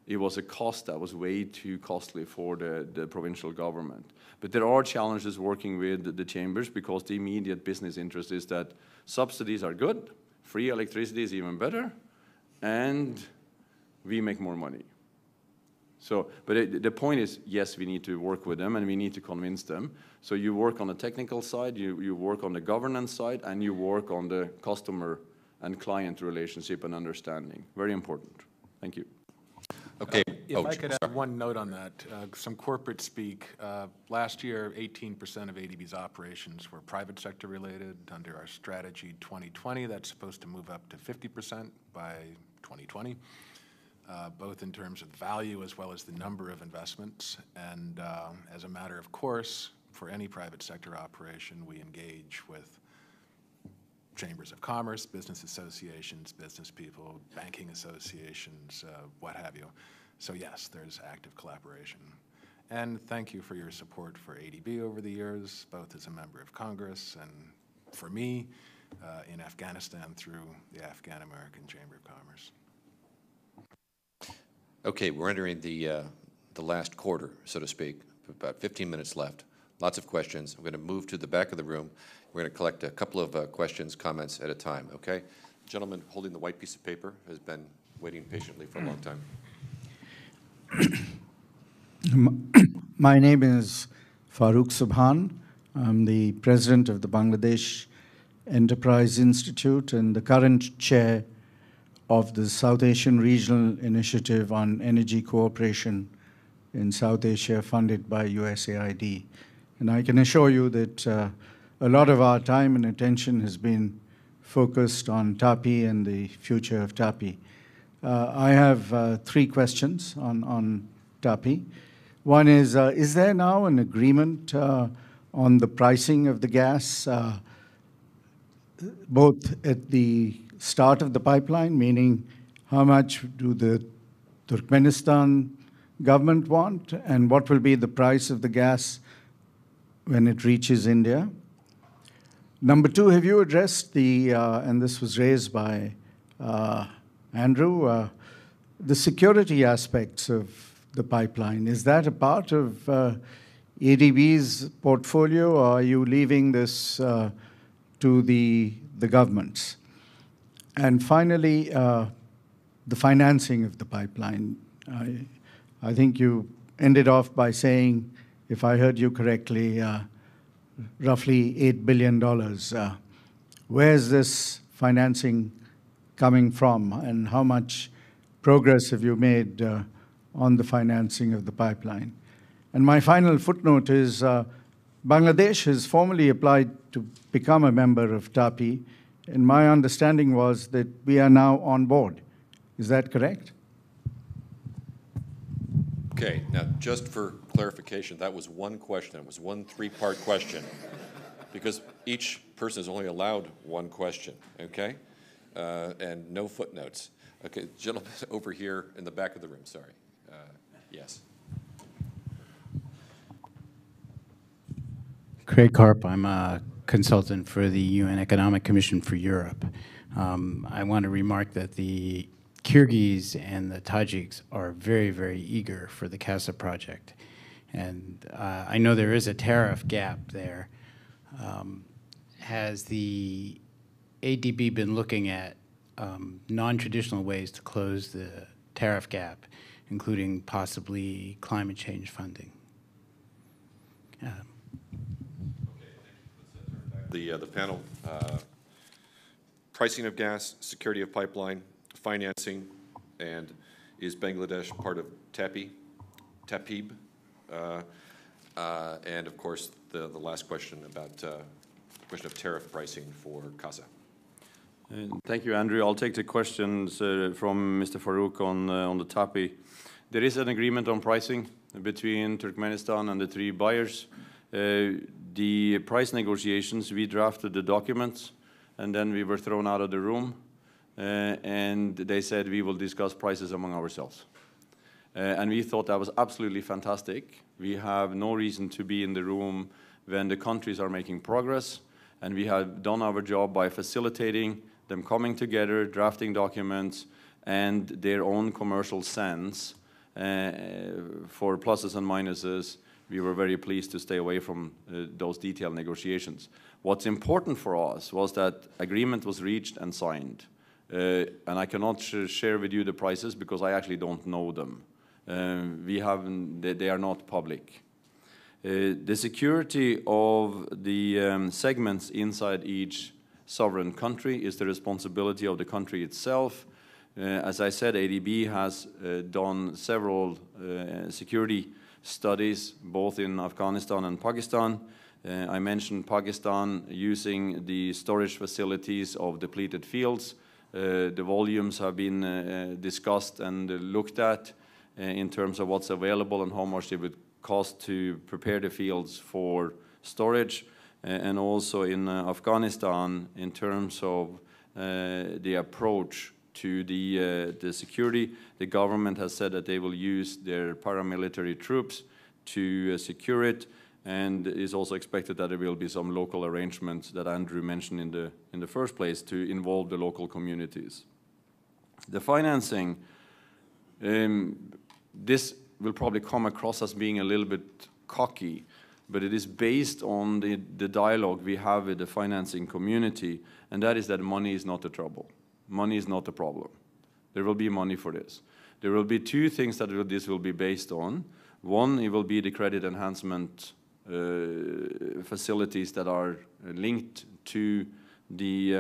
it was a cost that was way too costly for the provincial government. But there are challenges working with the chambers because the immediate business interest is that subsidies are good, free electricity is even better, and we make more money. So, but the point is, yes, we need to work with them and we need to convince them. So you work on the technical side, you work on the governance side, and you work on the customer and client relationship and understanding. Very important. Thank you. Okay. If I could add one note on that, some corporate speak. Last year, 18% of ADB's operations were private sector related. Under our strategy 2020, that's supposed to move up to 50% by 2020, both in terms of value as well as the number of investments. And as a matter of course, for any private sector operation, we engage with chambers of commerce, business associations, business people, banking associations, what have you. So yes, there's active collaboration. And thank you for your support for ADB over the years, both as a member of Congress and for me in Afghanistan through the Afghan American Chamber of Commerce. Okay, we're entering the last quarter, so to speak. About 15 minutes left. Lots of questions. I'm going to move to the back of the room. We're going to collect a couple of questions, comments at a time, okay? The gentleman holding the white piece of paper has been waiting patiently for a long time. My name is Farooq Subhan. I'm the president of the Bangladesh Enterprise Institute and the current chair of the South Asian Regional Initiative on Energy Cooperation in South Asia funded by USAID. And I can assure you that a lot of our time and attention has been focused on TAPI and the future of TAPI. I have 3 questions on TAPI. One is there now an agreement on the pricing of the gas, both at the start of the pipeline, meaning how much do the Turkmenistan government want, and what will be the price of the gas when it reaches India? Number two, have you addressed the, and this was raised by Andrew, the security aspects of the pipeline? Is that a part of ADB's portfolio, or are you leaving this to the governments? And finally, the financing of the pipeline. I think you ended off by saying, if I heard you correctly, roughly $8 billion. Where's this financing coming from, and how much progress have you made on the financing of the pipeline? And my final footnote is Bangladesh has formally applied to become a member of TAPI, and my understanding was that we are now on board. Is that correct? Okay, now just for clarification, that was one question. It was one three-part question, because each person is only allowed one question, okay? And no footnotes. Okay, gentleman over here in the back of the room, sorry. Yes. Craig Karp, I'm a consultant for the UN Economic Commission for Europe. I want to remark that the Kyrgyz and the Tajiks are very, very eager for the CASA project. And I know there is a tariff gap there. Has the ADB been looking at non-traditional ways to close the tariff gap, including possibly climate change funding? The panel, pricing of gas, security of pipeline, financing, and is Bangladesh part of TAPIB? And of course, the last question about the question of tariff pricing for CASA. Thank you, Andrew. I'll take the questions from Mr. Farouk on the TAPI. There is an agreement on pricing between Turkmenistan and the three buyers. The price negotiations, we drafted the documents, and then we were thrown out of the room, and they said we will discuss prices among ourselves. And we thought that was absolutely fantastic. We have no reason to be in the room when the countries are making progress, and we have done our job by facilitating them coming together, drafting documents, and their own commercial sense for pluses and minuses. We were very pleased to stay away from those detailed negotiations. What's important for us was that agreement was reached and signed. And I cannot share with you the prices because I actually don't know them. They are not public. The security of the segments inside each sovereign country is the responsibility of the country itself. As I said, ADB has done several security studies, both in Afghanistan and Pakistan. I mentioned Pakistan using the storage facilities of depleted fields. The volumes have been discussed and looked at in terms of what's available and how much it would cost to prepare the fields for storage. And also in Afghanistan, in terms of the approach to the security, the government has said that they will use their paramilitary troops to secure it, and it is also expected that there will be some local arrangements that Andrew mentioned in the first place to involve the local communities. The financing, this will probably come across as being a little bit cocky, but it is based on the dialogue we have with the financing community, and that is that money is not the trouble. Money is not the problem. There will be money for this. There will be two things that this will be based on. One, it will be the credit enhancement facilities that are linked to the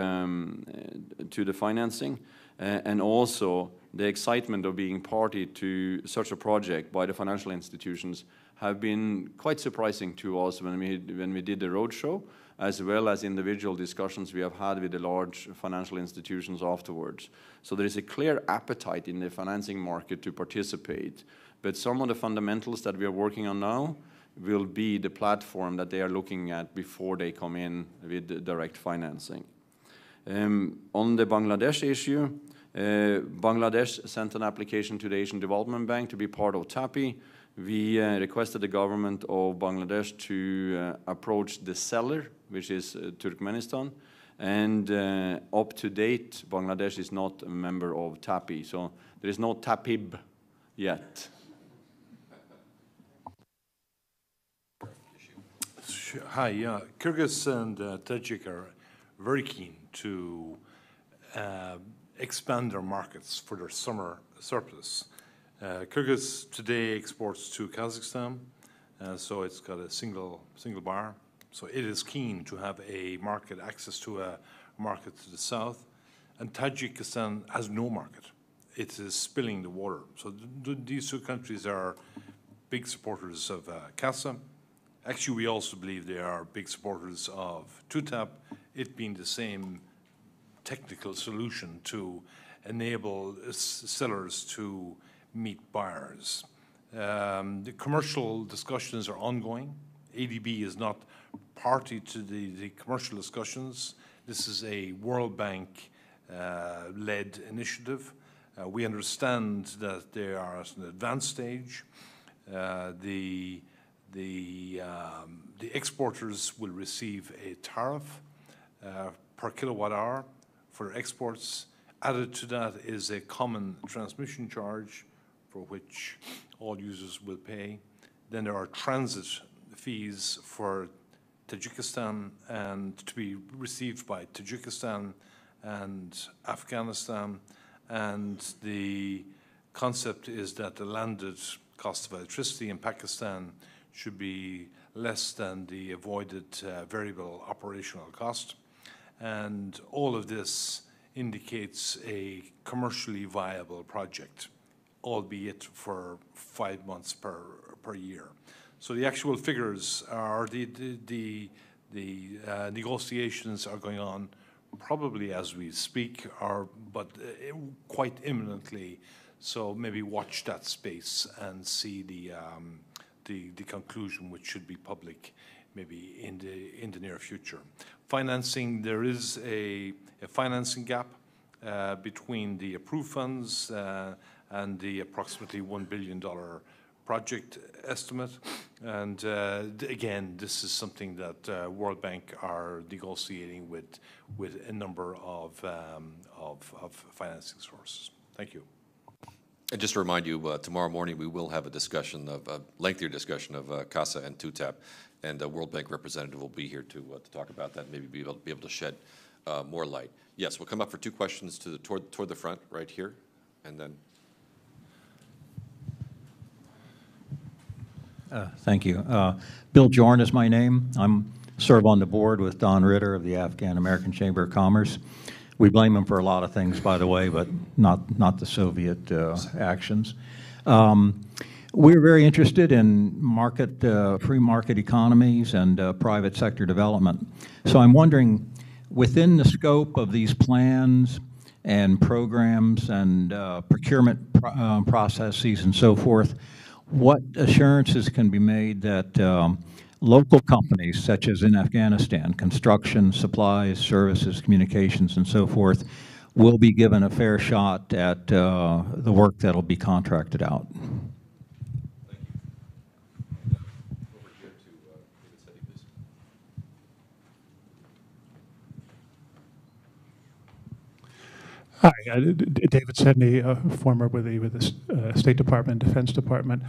financing, and also the excitement of being party to such a project by the financial institutions have been quite surprising to us when we did the roadshow, as well as individual discussions we have had with the large financial institutions afterwards. So there is a clear appetite in the financing market to participate, but some of the fundamentals that we are working on now will be the platform that they are looking at before they come in with direct financing. On the Bangladesh issue, Bangladesh sent an application to the Asian Development Bank to be part of TAPI. We requested the government of Bangladesh to approach the seller which is Turkmenistan. And up to date, Bangladesh is not a member of TAPI, so there is no TAPIB yet. Hi, yeah. Kyrgyz and Tajik are very keen to expand their markets for their summer surplus. Kyrgyz today exports to Kazakhstan, so it's got a single buyer. So it is keen to have a market, access to a market to the south. And Tajikistan has no market. It is spilling the water. So these two countries are big supporters of CASA. Actually, we also believe they are big supporters of TUTAP, it being the same technical solution to enable sellers to meet buyers. The commercial discussions are ongoing. ADB is not party to the commercial discussions. This is a World Bank led initiative. We understand that they are at an advanced stage. The exporters will receive a tariff per kilowatt hour for exports. Added to that is a common transmission charge for which all users will pay. Then there are transit fees for Tajikistan and to be received by Tajikistan and Afghanistan. And the concept is that the landed cost of electricity in Pakistan should be less than the avoided variable operational cost. And all of this indicates a commercially viable project, albeit for 5 months per year. So the actual figures are the negotiations are going on probably as we speak, but quite imminently. So maybe watch that space and see the conclusion, which should be public maybe in the near future. Financing, there is a financing gap between the approved funds and the approximately $1 billion project estimate. And again, this is something that World Bank are negotiating with a number of financing sources. Thank you. And just to remind you, tomorrow morning we will have a discussion of a lengthier discussion of CASA and TUTAP, and a World Bank representative will be here to talk about that, and maybe be able to shed more light. Yes, we'll come up for 2 questions toward the front right here, and then. Thank you. Bill Jorn is my name. Serve on the board with Don Ritter of the Afghan American Chamber of Commerce. We blame him for a lot of things, by the way, but not the Soviet actions. We're very interested in free market economies and private sector development. So I'm wondering, within the scope of these plans and programs and procurement processes and so forth, what assurances can be made that local companies, such as in Afghanistan, construction, supplies, services, communications, and so forth, will be given a fair shot at the work that will be contracted out? Hi, David Sedney, former with the State Department, Defense Department.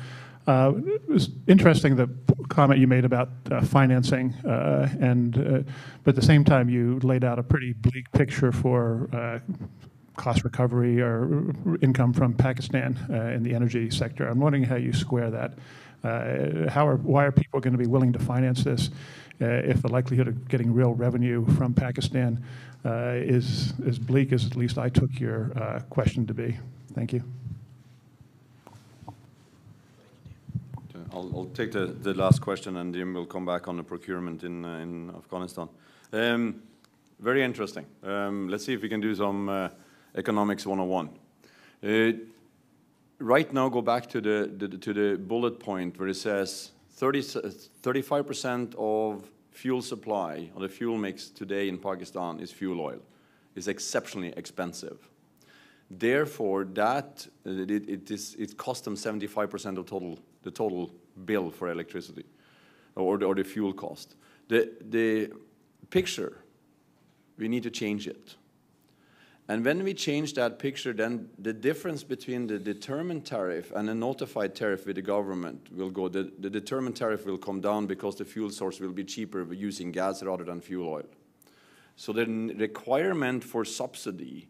It was interesting the comment you made about financing, but at the same time you laid out a pretty bleak picture for cost recovery or income from Pakistan in the energy sector. I'm wondering how you square that. Why are people going to be willing to finance this if the likelihood of getting real revenue from Pakistan is as bleak as at least I took your question to be? Thank you. I'll take the last question, and then we'll come back on the procurement in Afghanistan. Very interesting. Let's see if we can do some economics 101. Right now, go back to the bullet point where it says 35% of fuel supply, or the fuel mix today in Pakistan, is fuel oil. It's exceptionally expensive. Therefore, it costs them 75% of the total bill for electricity, or the fuel cost. The picture, we need to change it. And when we change that picture, then the difference between the determined tariff and a notified tariff with the government will go. The determined tariff will come down because the fuel source will be cheaper using gas rather than fuel oil. So the requirement for subsidy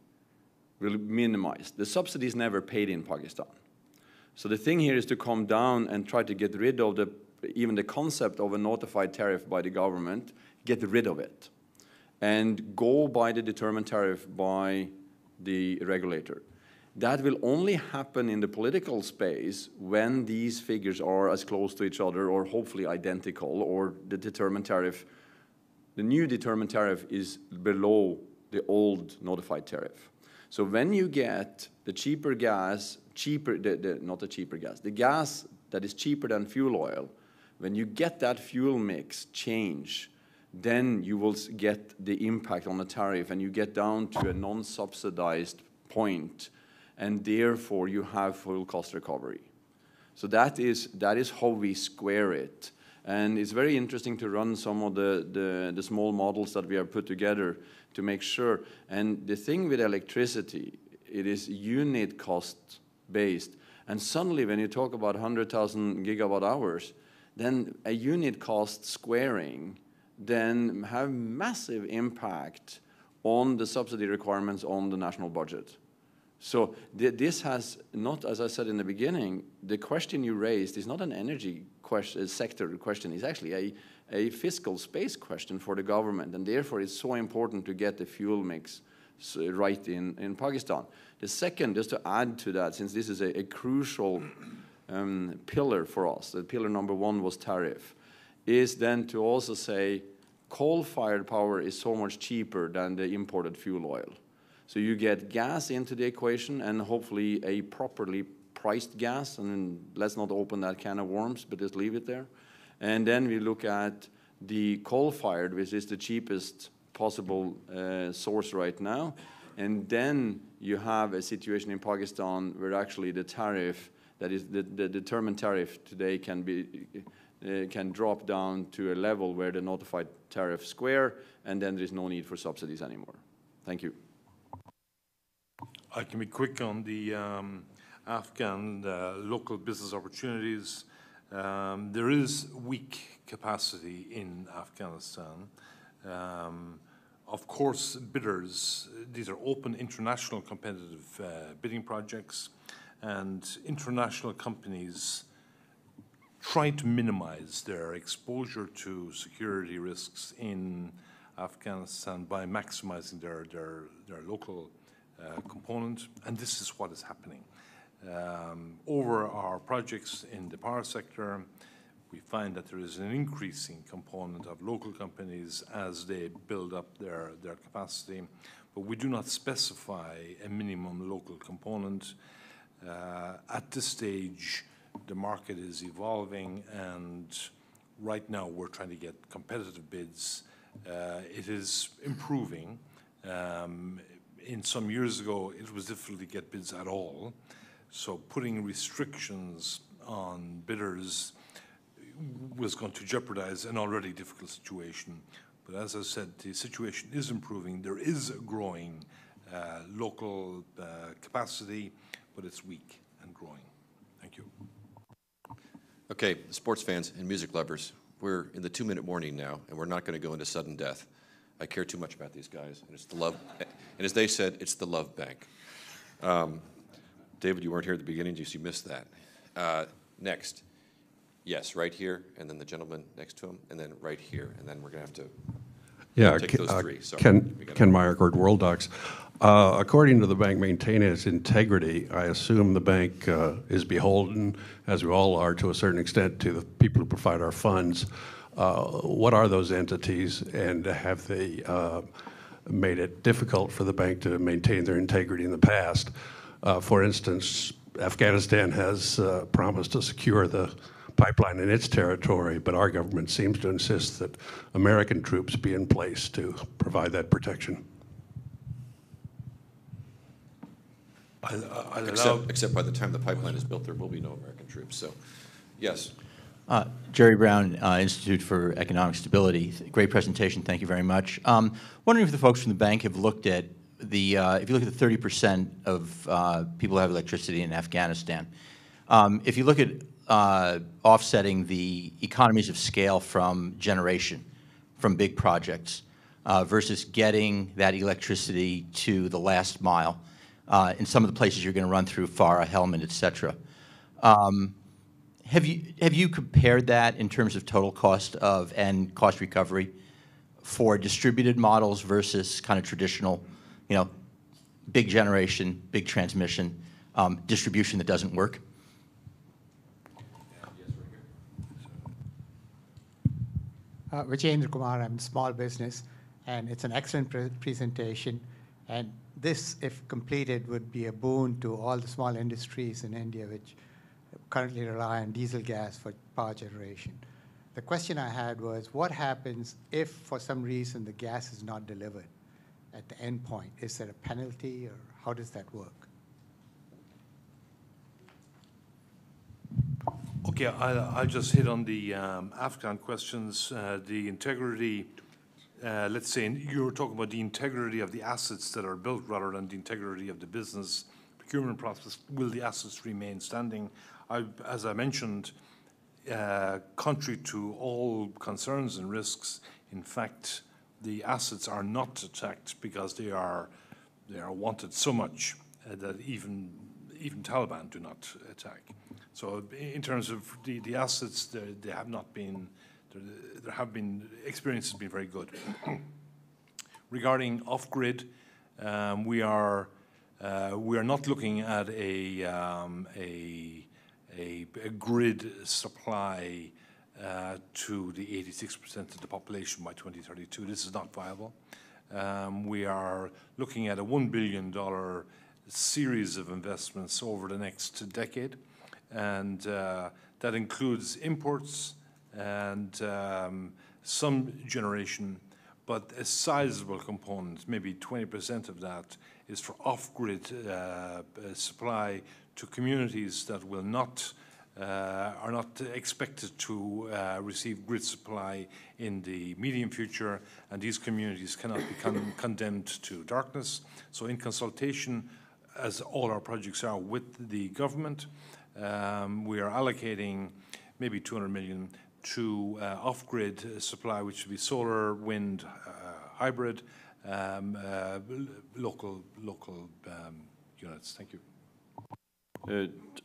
will minimize. The subsidy is never paid in Pakistan. So the thing here is to come down and try to get rid of even the concept of a notified tariff by the government, get rid of it, and go by the determined tariff by the regulator. That will only happen in the political space when these figures are as close to each other or hopefully identical, or the determined tariff, the new determined tariff is below the old notified tariff. So when you get the cheaper gas, not the cheaper gas, the gas that is cheaper than fuel oil, when you get that fuel mix change, then you will get the impact on the tariff, and you get down to a non-subsidized point, and therefore you have full cost recovery. So that is how we square it. And it's very interesting to run some of the small models that we have put together to make sure. And the thing with electricity, it is unit cost based. And suddenly when you talk about 100,000 gigawatt hours, then a unit cost squaring then have massive impact on the subsidy requirements on the national budget. So this has not, as I said in the beginning, the question you raised is not an energy question, sector question. It's actually a fiscal space question for the government, and therefore it's so important to get the fuel mix right in Pakistan. The second, just to add to that, since this is a crucial pillar for us, the pillar number one was tariff, is then to also say coal-fired power is so much cheaper than the imported fuel oil. So you get gas into the equation, and hopefully a properly priced gas, and let's not open that can of worms, but just leave it there. And then we look at the coal-fired, which is the cheapest possible source right now. And then you have a situation in Pakistan where actually the tariff, that is the determined tariff today can drop down to a level where the notified tariff square, and then there is no need for subsidies anymore. Thank you. I can be quick on the Afghan local business opportunities. There is weak capacity in Afghanistan. Of course, bidders, these are open international competitive bidding projects, and international companies try to minimize their exposure to security risks in Afghanistan by maximizing their local component, and this is what is happening. Over our projects in the power sector, we find that there is an increasing component of local companies as they build up their capacity, but we do not specify a minimum local component. At this stage, the market is evolving, and right now we're trying to get competitive bids. It is improving. In some years ago, it was difficult to get bids at all. So putting restrictions on bidders was going to jeopardize an already difficult situation. But as I said, the situation is improving. There is a growing local capacity, but it's weak and growing. Thank you. Okay, sports fans and music lovers, we're in the 2-minute warning now, and we're not going to go into sudden death. I care too much about these guys, and it's the love, and as they said, it's the love bank. David, you weren't here at the beginning, you missed that. Next, yes, right here, and then the gentleman next to him, and then right here, and then we're going to have to take those three. Sorry. Ken Meyercord, World Docs. According to the bank maintaining its integrity, I assume the bank is beholden, as we all are to a certain extent, to the people who provide our funds. What are those entities, and have they made it difficult for the bank to maintain their integrity in the past? For instance, Afghanistan has promised to secure the pipeline in its territory, but our government seems to insist that American troops be in place to provide that protection. Except by the time the pipeline is built, there will be no American troops. So, yes. Jerry Brown, Institute for Economic Stability. Great presentation. Thank you very much. Wondering if the folks from the bank have looked at the, if you look at the 30% of people who have electricity in Afghanistan, if you look at offsetting the economies of scale from generation, from big projects, versus getting that electricity to the last mile, in some of the places you're going to run through Farah, Helmand, et cetera. Have you compared that in terms of total cost and cost recovery for distributed models versus kind of traditional, you know, big generation, big transmission, distribution that doesn't work? Vijayendra Kumar, I'm small business, and it's an excellent presentation. And this, if completed, would be a boon to all the small industries in India which currently rely on diesel gas for power generation. The question I had was, what happens if, for some reason, the gas is not delivered at the end point? Is there a penalty, or how does that work? Okay, I'll just hit on the Afghan questions. The integrity, let's say, you were talking about the integrity of the assets that are built rather than the integrity of the business procurement process. Will the assets remain standing? As I mentioned, contrary to all concerns and risks, in fact, the assets are not attacked because they are wanted so much that even Taliban do not attack. So in terms of the assets, they have not been, there have been, experience has been very good. Regarding off-grid, we are not looking at a grid supply to the 86% of the population by 2032. This is not viable. We are looking at a $1 billion series of investments over the next decade, and that includes imports and some generation, but a sizable component, maybe 20% of that, is for off-grid supply to communities that will not are not expected to receive grid supply in the medium future, and these communities cannot become condemned to darkness. So in consultation, as all our projects are with the government, we are allocating maybe 200 million to off-grid supply, which would be solar, wind, hybrid, local units. Thank you.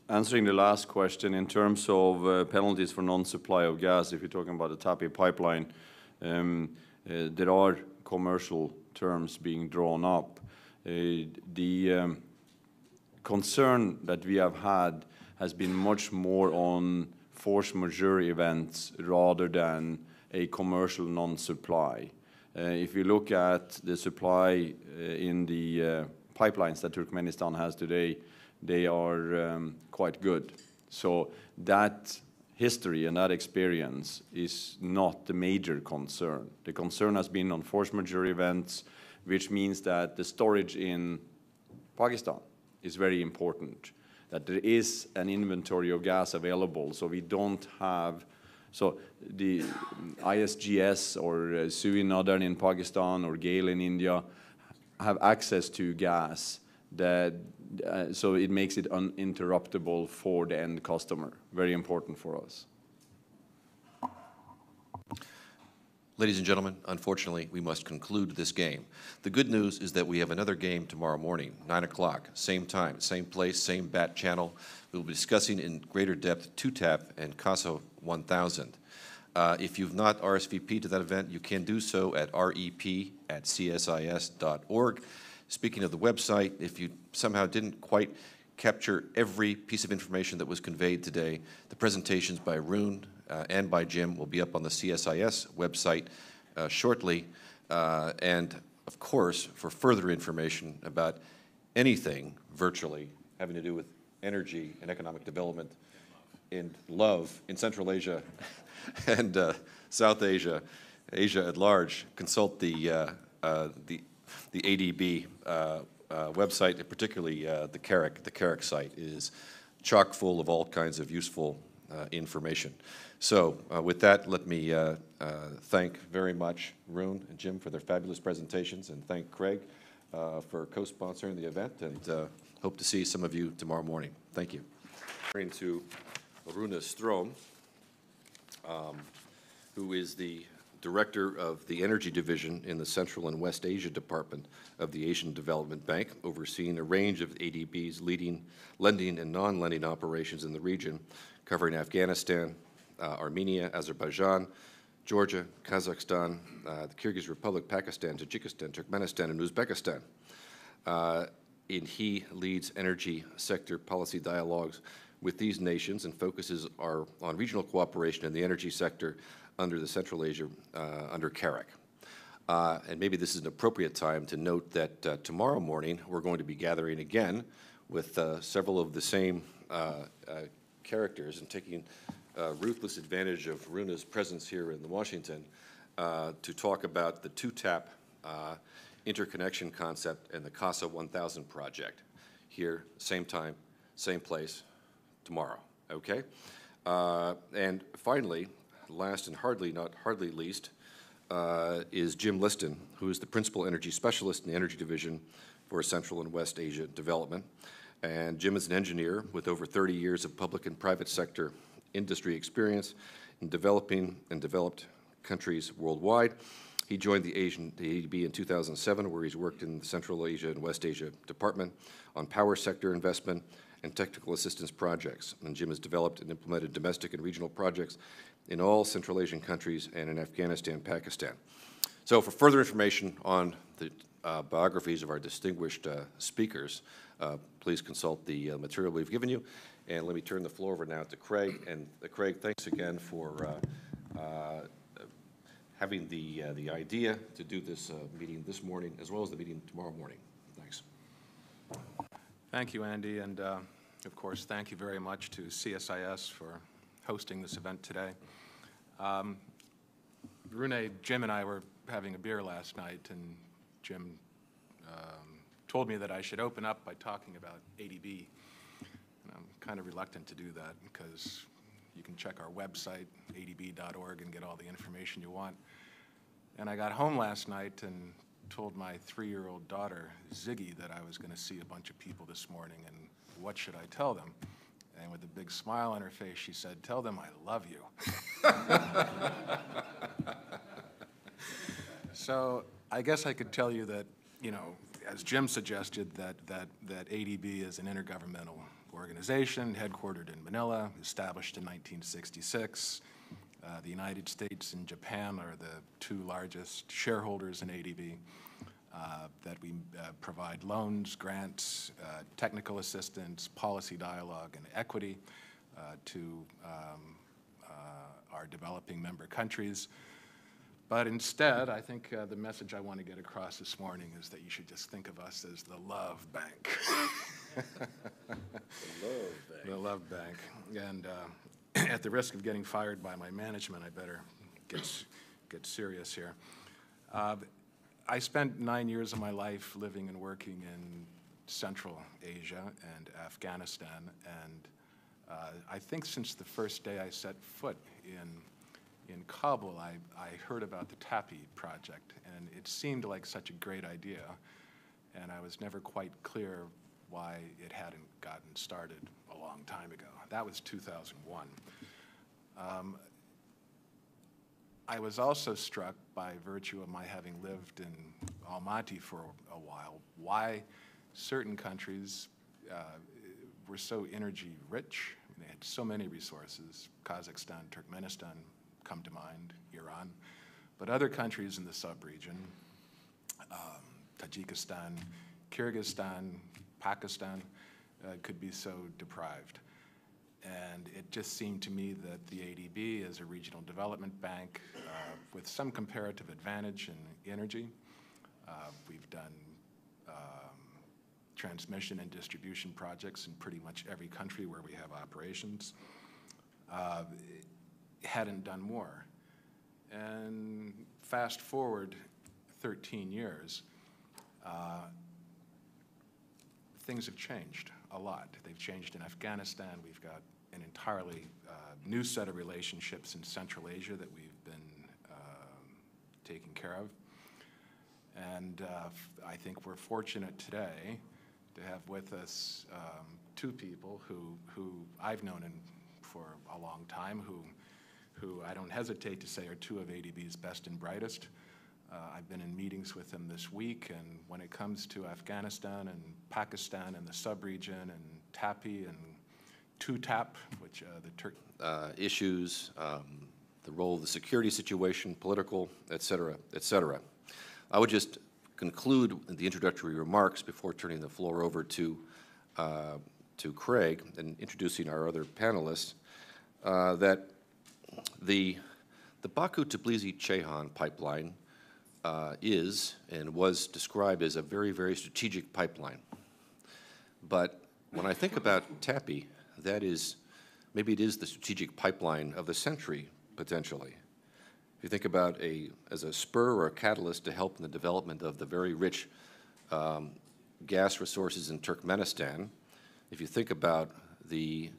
Answering the last question, in terms of penalties for non-supply of gas, if you're talking about the TAPI pipeline, there are commercial terms being drawn up. The concern that we have had has been much more on force majeure events rather than a commercial non-supply. If you look at the supply in the pipelines that Turkmenistan has today, they are quite good. So that history and that experience is not the major concern. The concern has been on force majeure events, which means that the storage in Pakistan is very important, that there is an inventory of gas available, so we don't have, so the ISGS or Sui Northern in Pakistan or Gall in India have access to gas that so it makes it uninterruptible for the end customer. Very important for us. Ladies and gentlemen, unfortunately, we must conclude this game. The good news is that we have another game tomorrow morning, 9 o'clock, same time, same place, same BAT channel. We'll be discussing in greater depth 2TAP and CASA 1000. If you've not RSVP'd to that event, you can do so at rep@csis.org. Speaking of the website, if you somehow didn't quite capture every piece of information that was conveyed today, the presentations by Arun and by Jim will be up on the CSIS website shortly. And of course, for further information about anything virtually having to do with energy and economic development in love in Central Asia and South Asia, Asia at large, consult the ADB website, and particularly the CARIC. The CARIC site is chock full of all kinds of useful information. So with that, let me thank very much Roon and Jim for their fabulous presentations, and thank Craig for co-sponsoring the event, and hope to see some of you tomorrow morning. Thank you. Turning to Rune Strom, who is the Director of the Energy Division in the Central and West Asia Department of the Asian Development Bank, overseeing a range of ADB's leading lending and non-lending operations in the region, covering Afghanistan, Armenia, Azerbaijan, Georgia, Kazakhstan, the Kyrgyz Republic, Pakistan, Tajikistan, Turkmenistan, and Uzbekistan. And he leads energy sector policy dialogues with these nations and focuses on regional cooperation in the energy sector under the Central Asia, under CAREC. And maybe this is an appropriate time to note that tomorrow morning we're going to be gathering again with several of the same characters and taking ruthless advantage of Runa's presence here in Washington to talk about the two-tap interconnection concept and the CASA 1000 project. Here, same time, same place, tomorrow, okay? And finally, last and hardly least, is Jim Liston, who is the Principal Energy Specialist in the Energy Division for Central and West Asia Development. And Jim is an engineer with over 30 years of public and private sector industry experience in developing and developed countries worldwide. He joined the ADB in 2007, where he's worked in the Central Asia and West Asia Department on power sector investment and technical assistance projects. And Jim has developed and implemented domestic and regional projects in all Central Asian countries and in Afghanistan and Pakistan. So for further information on the biographies of our distinguished speakers, please consult the material we've given you. And let me turn the floor over now to Craig. And Craig, thanks again for having the idea to do this meeting this morning, as well as the meeting tomorrow morning. Thanks. Thank you, Andy, and of course, thank you very much to CSIS for hosting this event today. Rune, Jim and I were having a beer last night, and Jim told me that I should open up by talking about ADB. And I'm kind of reluctant to do that because you can check our website, adb.org, and get all the information you want. And I got home last night and told my 3-year-old daughter, Ziggy, that I was going to see a bunch of people this morning, and what should I tell them? And with a big smile on her face, she said, "Tell them I love you." So I guess I could tell you that, you know, as Jim suggested, that ADB is an intergovernmental organization headquartered in Manila, established in 1966. The United States and Japan are the 2 largest shareholders in ADB, that we provide loans, grants, technical assistance, policy dialogue, and equity to our developing member countries. But instead, I think the message I want to get across this morning is that you should just think of us as the love bank. The love bank. And at the risk of getting fired by my management, I better get serious here. I spent 9 years of my life living and working in Central Asia and Afghanistan, and I think since the first day I set foot in Kabul, I heard about the TAPI project, and it seemed like such a great idea, and I was never quite clear why it hadn't gotten started a long time ago. That was 2001. I was also struck by virtue of my having lived in Almaty for a while, why certain countries were so energy rich. I mean, they had so many resources. Kazakhstan, Turkmenistan come to mind, Iran. But other countries in the sub-region, Tajikistan, Kyrgyzstan, Pakistan, could be so deprived. And it just seemed to me that the ADB is a regional development bank with some comparative advantage in energy. We've done transmission and distribution projects in pretty much every country where we have operations. Hadn't done more. And fast forward 13 years, things have changed a lot. They've changed in Afghanistan. We've got an entirely new set of relationships in Central Asia that we've been taking care of. And I think we're fortunate today to have with us two people who I've known for a long time, who I don't hesitate to say are two of ADB's best and brightest. I've been in meetings with them this week, and when it comes to Afghanistan and Pakistan and the sub-region and TAPI and 2TAP, which issues, the role of the security situation, political, et cetera, et cetera. I would just conclude the introductory remarks before turning the floor over to Craig and introducing our other panelists, that the Baku-Tbilisi-Ceyhan pipeline is and was described as a very, very strategic pipeline. But when I think about TAPI, that is, maybe it is the strategic pipeline of the century, potentially. If you think about as a spur or a catalyst to help in the development of the very rich gas resources in Turkmenistan, if you think about the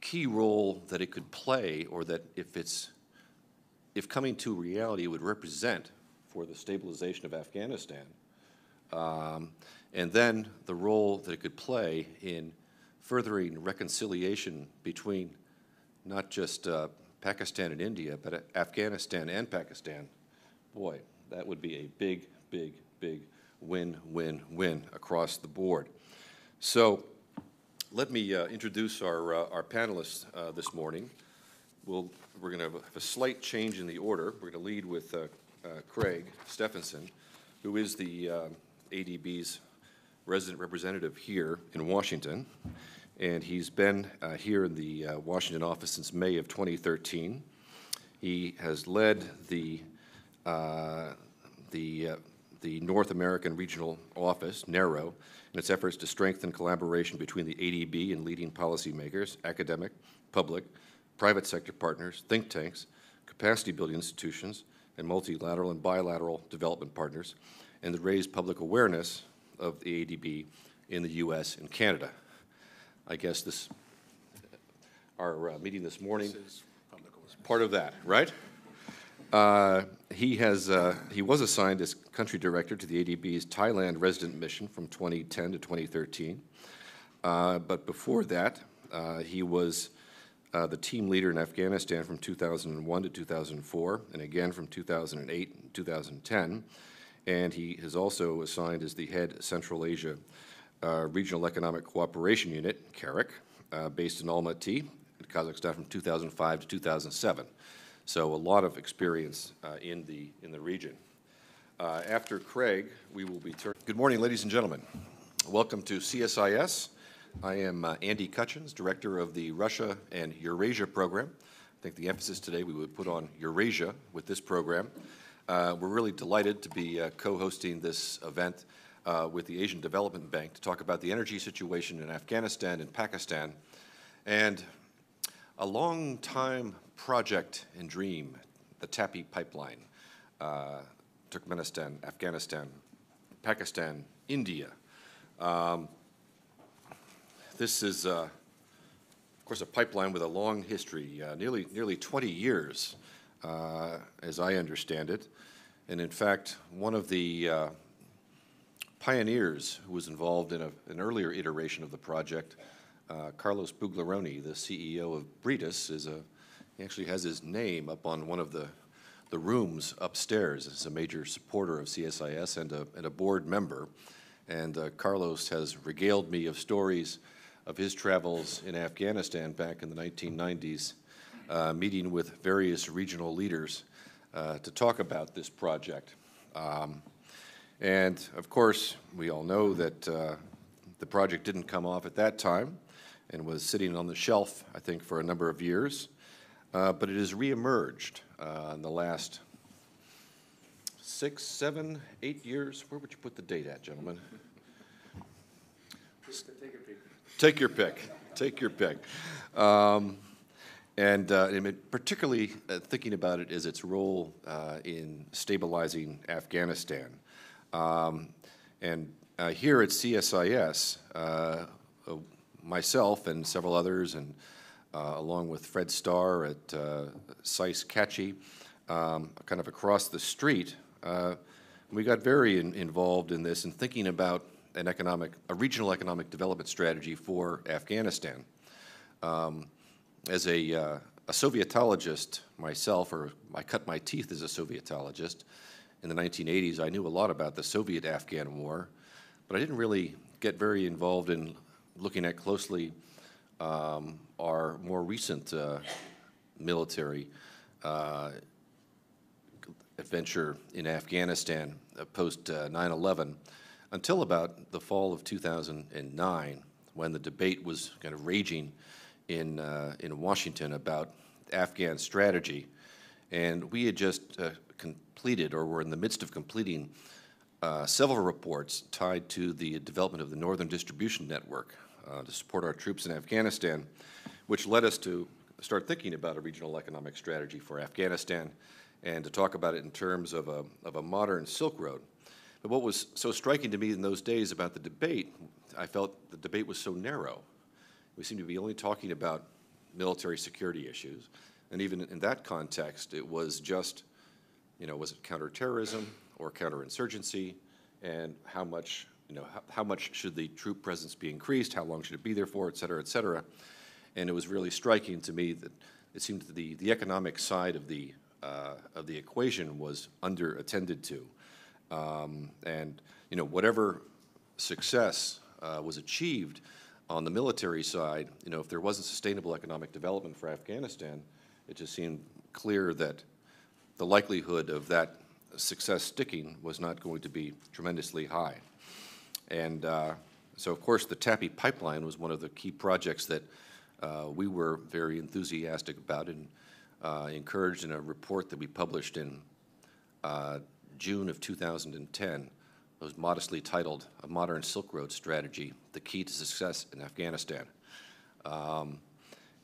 key role that it could play, or that if coming to reality, it would represent for the stabilization of Afghanistan, and then the role that it could play in furthering reconciliation between not just Pakistan and India, but Afghanistan and Pakistan, boy, that would be a big, big, big win-win-win across the board. So let me introduce our panelists this morning. We're going to have a slight change in the order. We're going to lead with Craig Stephenson, who is the ADB's resident representative here in Washington. And he's been here in the Washington office since May of 2013. He has led the North American Regional Office, NARO, in its efforts to strengthen collaboration between the ADB and leading policymakers, academic, public, private sector partners, think tanks, capacity-building institutions, and multilateral and bilateral development partners, and to raise public awareness of the ADB in the U.S. and Canada. I guess our meeting this morning is part of that, right? He was assigned as country director to the ADB's Thailand resident mission from 2010 to 2013. But before that, he was the team leader in Afghanistan from 2001 to 2004, and again from 2008 to 2010. And he is also assigned as the head Central Asia Regional Economic Cooperation Unit, CAREC, based in Almaty, in Kazakhstan from 2005 to 2007. So a lot of experience in the region. After Craig, we will be turning. Good morning, ladies and gentlemen. Welcome to CSIS. I am Andy Cutchins, director of the Russia and Eurasia program. I think the emphasis today we would put on Eurasia with this program. We're really delighted to be co-hosting this event with the Asian Development Bank to talk about the energy situation in Afghanistan and Pakistan, and a long-time project and dream, the TAPI pipeline, Turkmenistan, Afghanistan, Pakistan, India. This is, of course, a pipeline with a long history, nearly 20 years, as I understand it. And in fact, one of the pioneers who was involved in an earlier iteration of the project, Carlos Buglaroni, the CEO of Britas, he actually has his name up on one of the rooms upstairs. He's a major supporter of CSIS and a board member. And Carlos has regaled me of stories of his travels in Afghanistan back in the 1990s, meeting with various regional leaders to talk about this project. And of course, we all know that the project didn't come off at that time and was sitting on the shelf, I think, for a number of years. But it has reemerged in the last 6, 7, 8 years. Where would you put the date at, gentlemen? Take your pick. Take your pick. And particularly thinking about it as its role in stabilizing Afghanistan. And here at CSIS, myself and several others and along with Fred Starr at SAIS Catchy, kind of across the street. We got very involved in this and thinking about a regional economic development strategy for Afghanistan. As a Sovietologist myself, or I cut my teeth as a Sovietologist in the 1980s, I knew a lot about the Soviet-Afghan War, but I didn't really get very involved in looking at closely our more recent military adventure in Afghanistan post 9/11 until about the fall of 2009, when the debate was kind of raging in Washington about Afghan strategy. And we had just completed, or were in the midst of completing, several reports tied to the development of the Northern Distribution Network to support our troops in Afghanistan, which led us to start thinking about a regional economic strategy for Afghanistan and to talk about it in terms of a modern Silk Road. But what was so striking to me in those days about the debate, I felt the debate was so narrow. We seemed to be only talking about military security issues. And even in that context, it was just, was it counterterrorism or counterinsurgency, and how much should the troop presence be increased, how long should it be there for, et cetera, et cetera. And it was really striking to me that it seemed that the economic side of the equation was under-attended to. And whatever success was achieved on the military side, if there wasn't sustainable economic development for Afghanistan, it just seemed clear that the likelihood of that success sticking was not going to be tremendously high. And so, of course, the TAPI pipeline was one of the key projects that we were very enthusiastic about and encouraged in a report that we published in June of 2010. It was modestly titled A Modern Silk Road Strategy, The Key to Success in Afghanistan.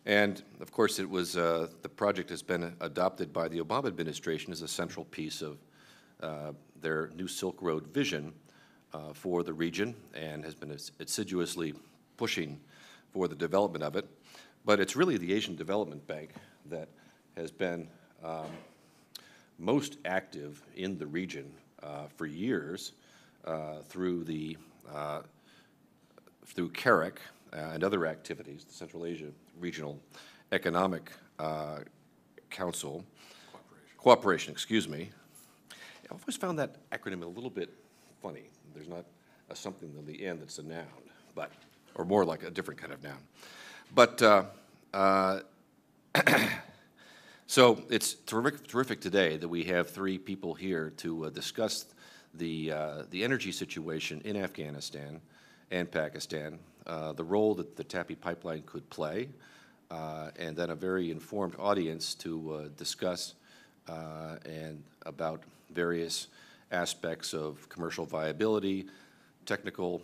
And, of course, it was the project has been adopted by the Obama administration as a central piece of their new Silk Road vision for the region, and has been assiduously pushing for the development of it. But it's really the Asian Development Bank that has been most active in the region for years through CAREC and other activities, the Central Asia Regional Economic Council. Cooperation, excuse me. I've always found that acronym a little bit funny. There's not a something on the end that's a noun, or more like a different kind of noun. But so it's terrific today that we have three people here to discuss the energy situation in Afghanistan and Pakistan, the role that the TAPI pipeline could play, and then a very informed audience to discuss and about various aspects of commercial viability, technical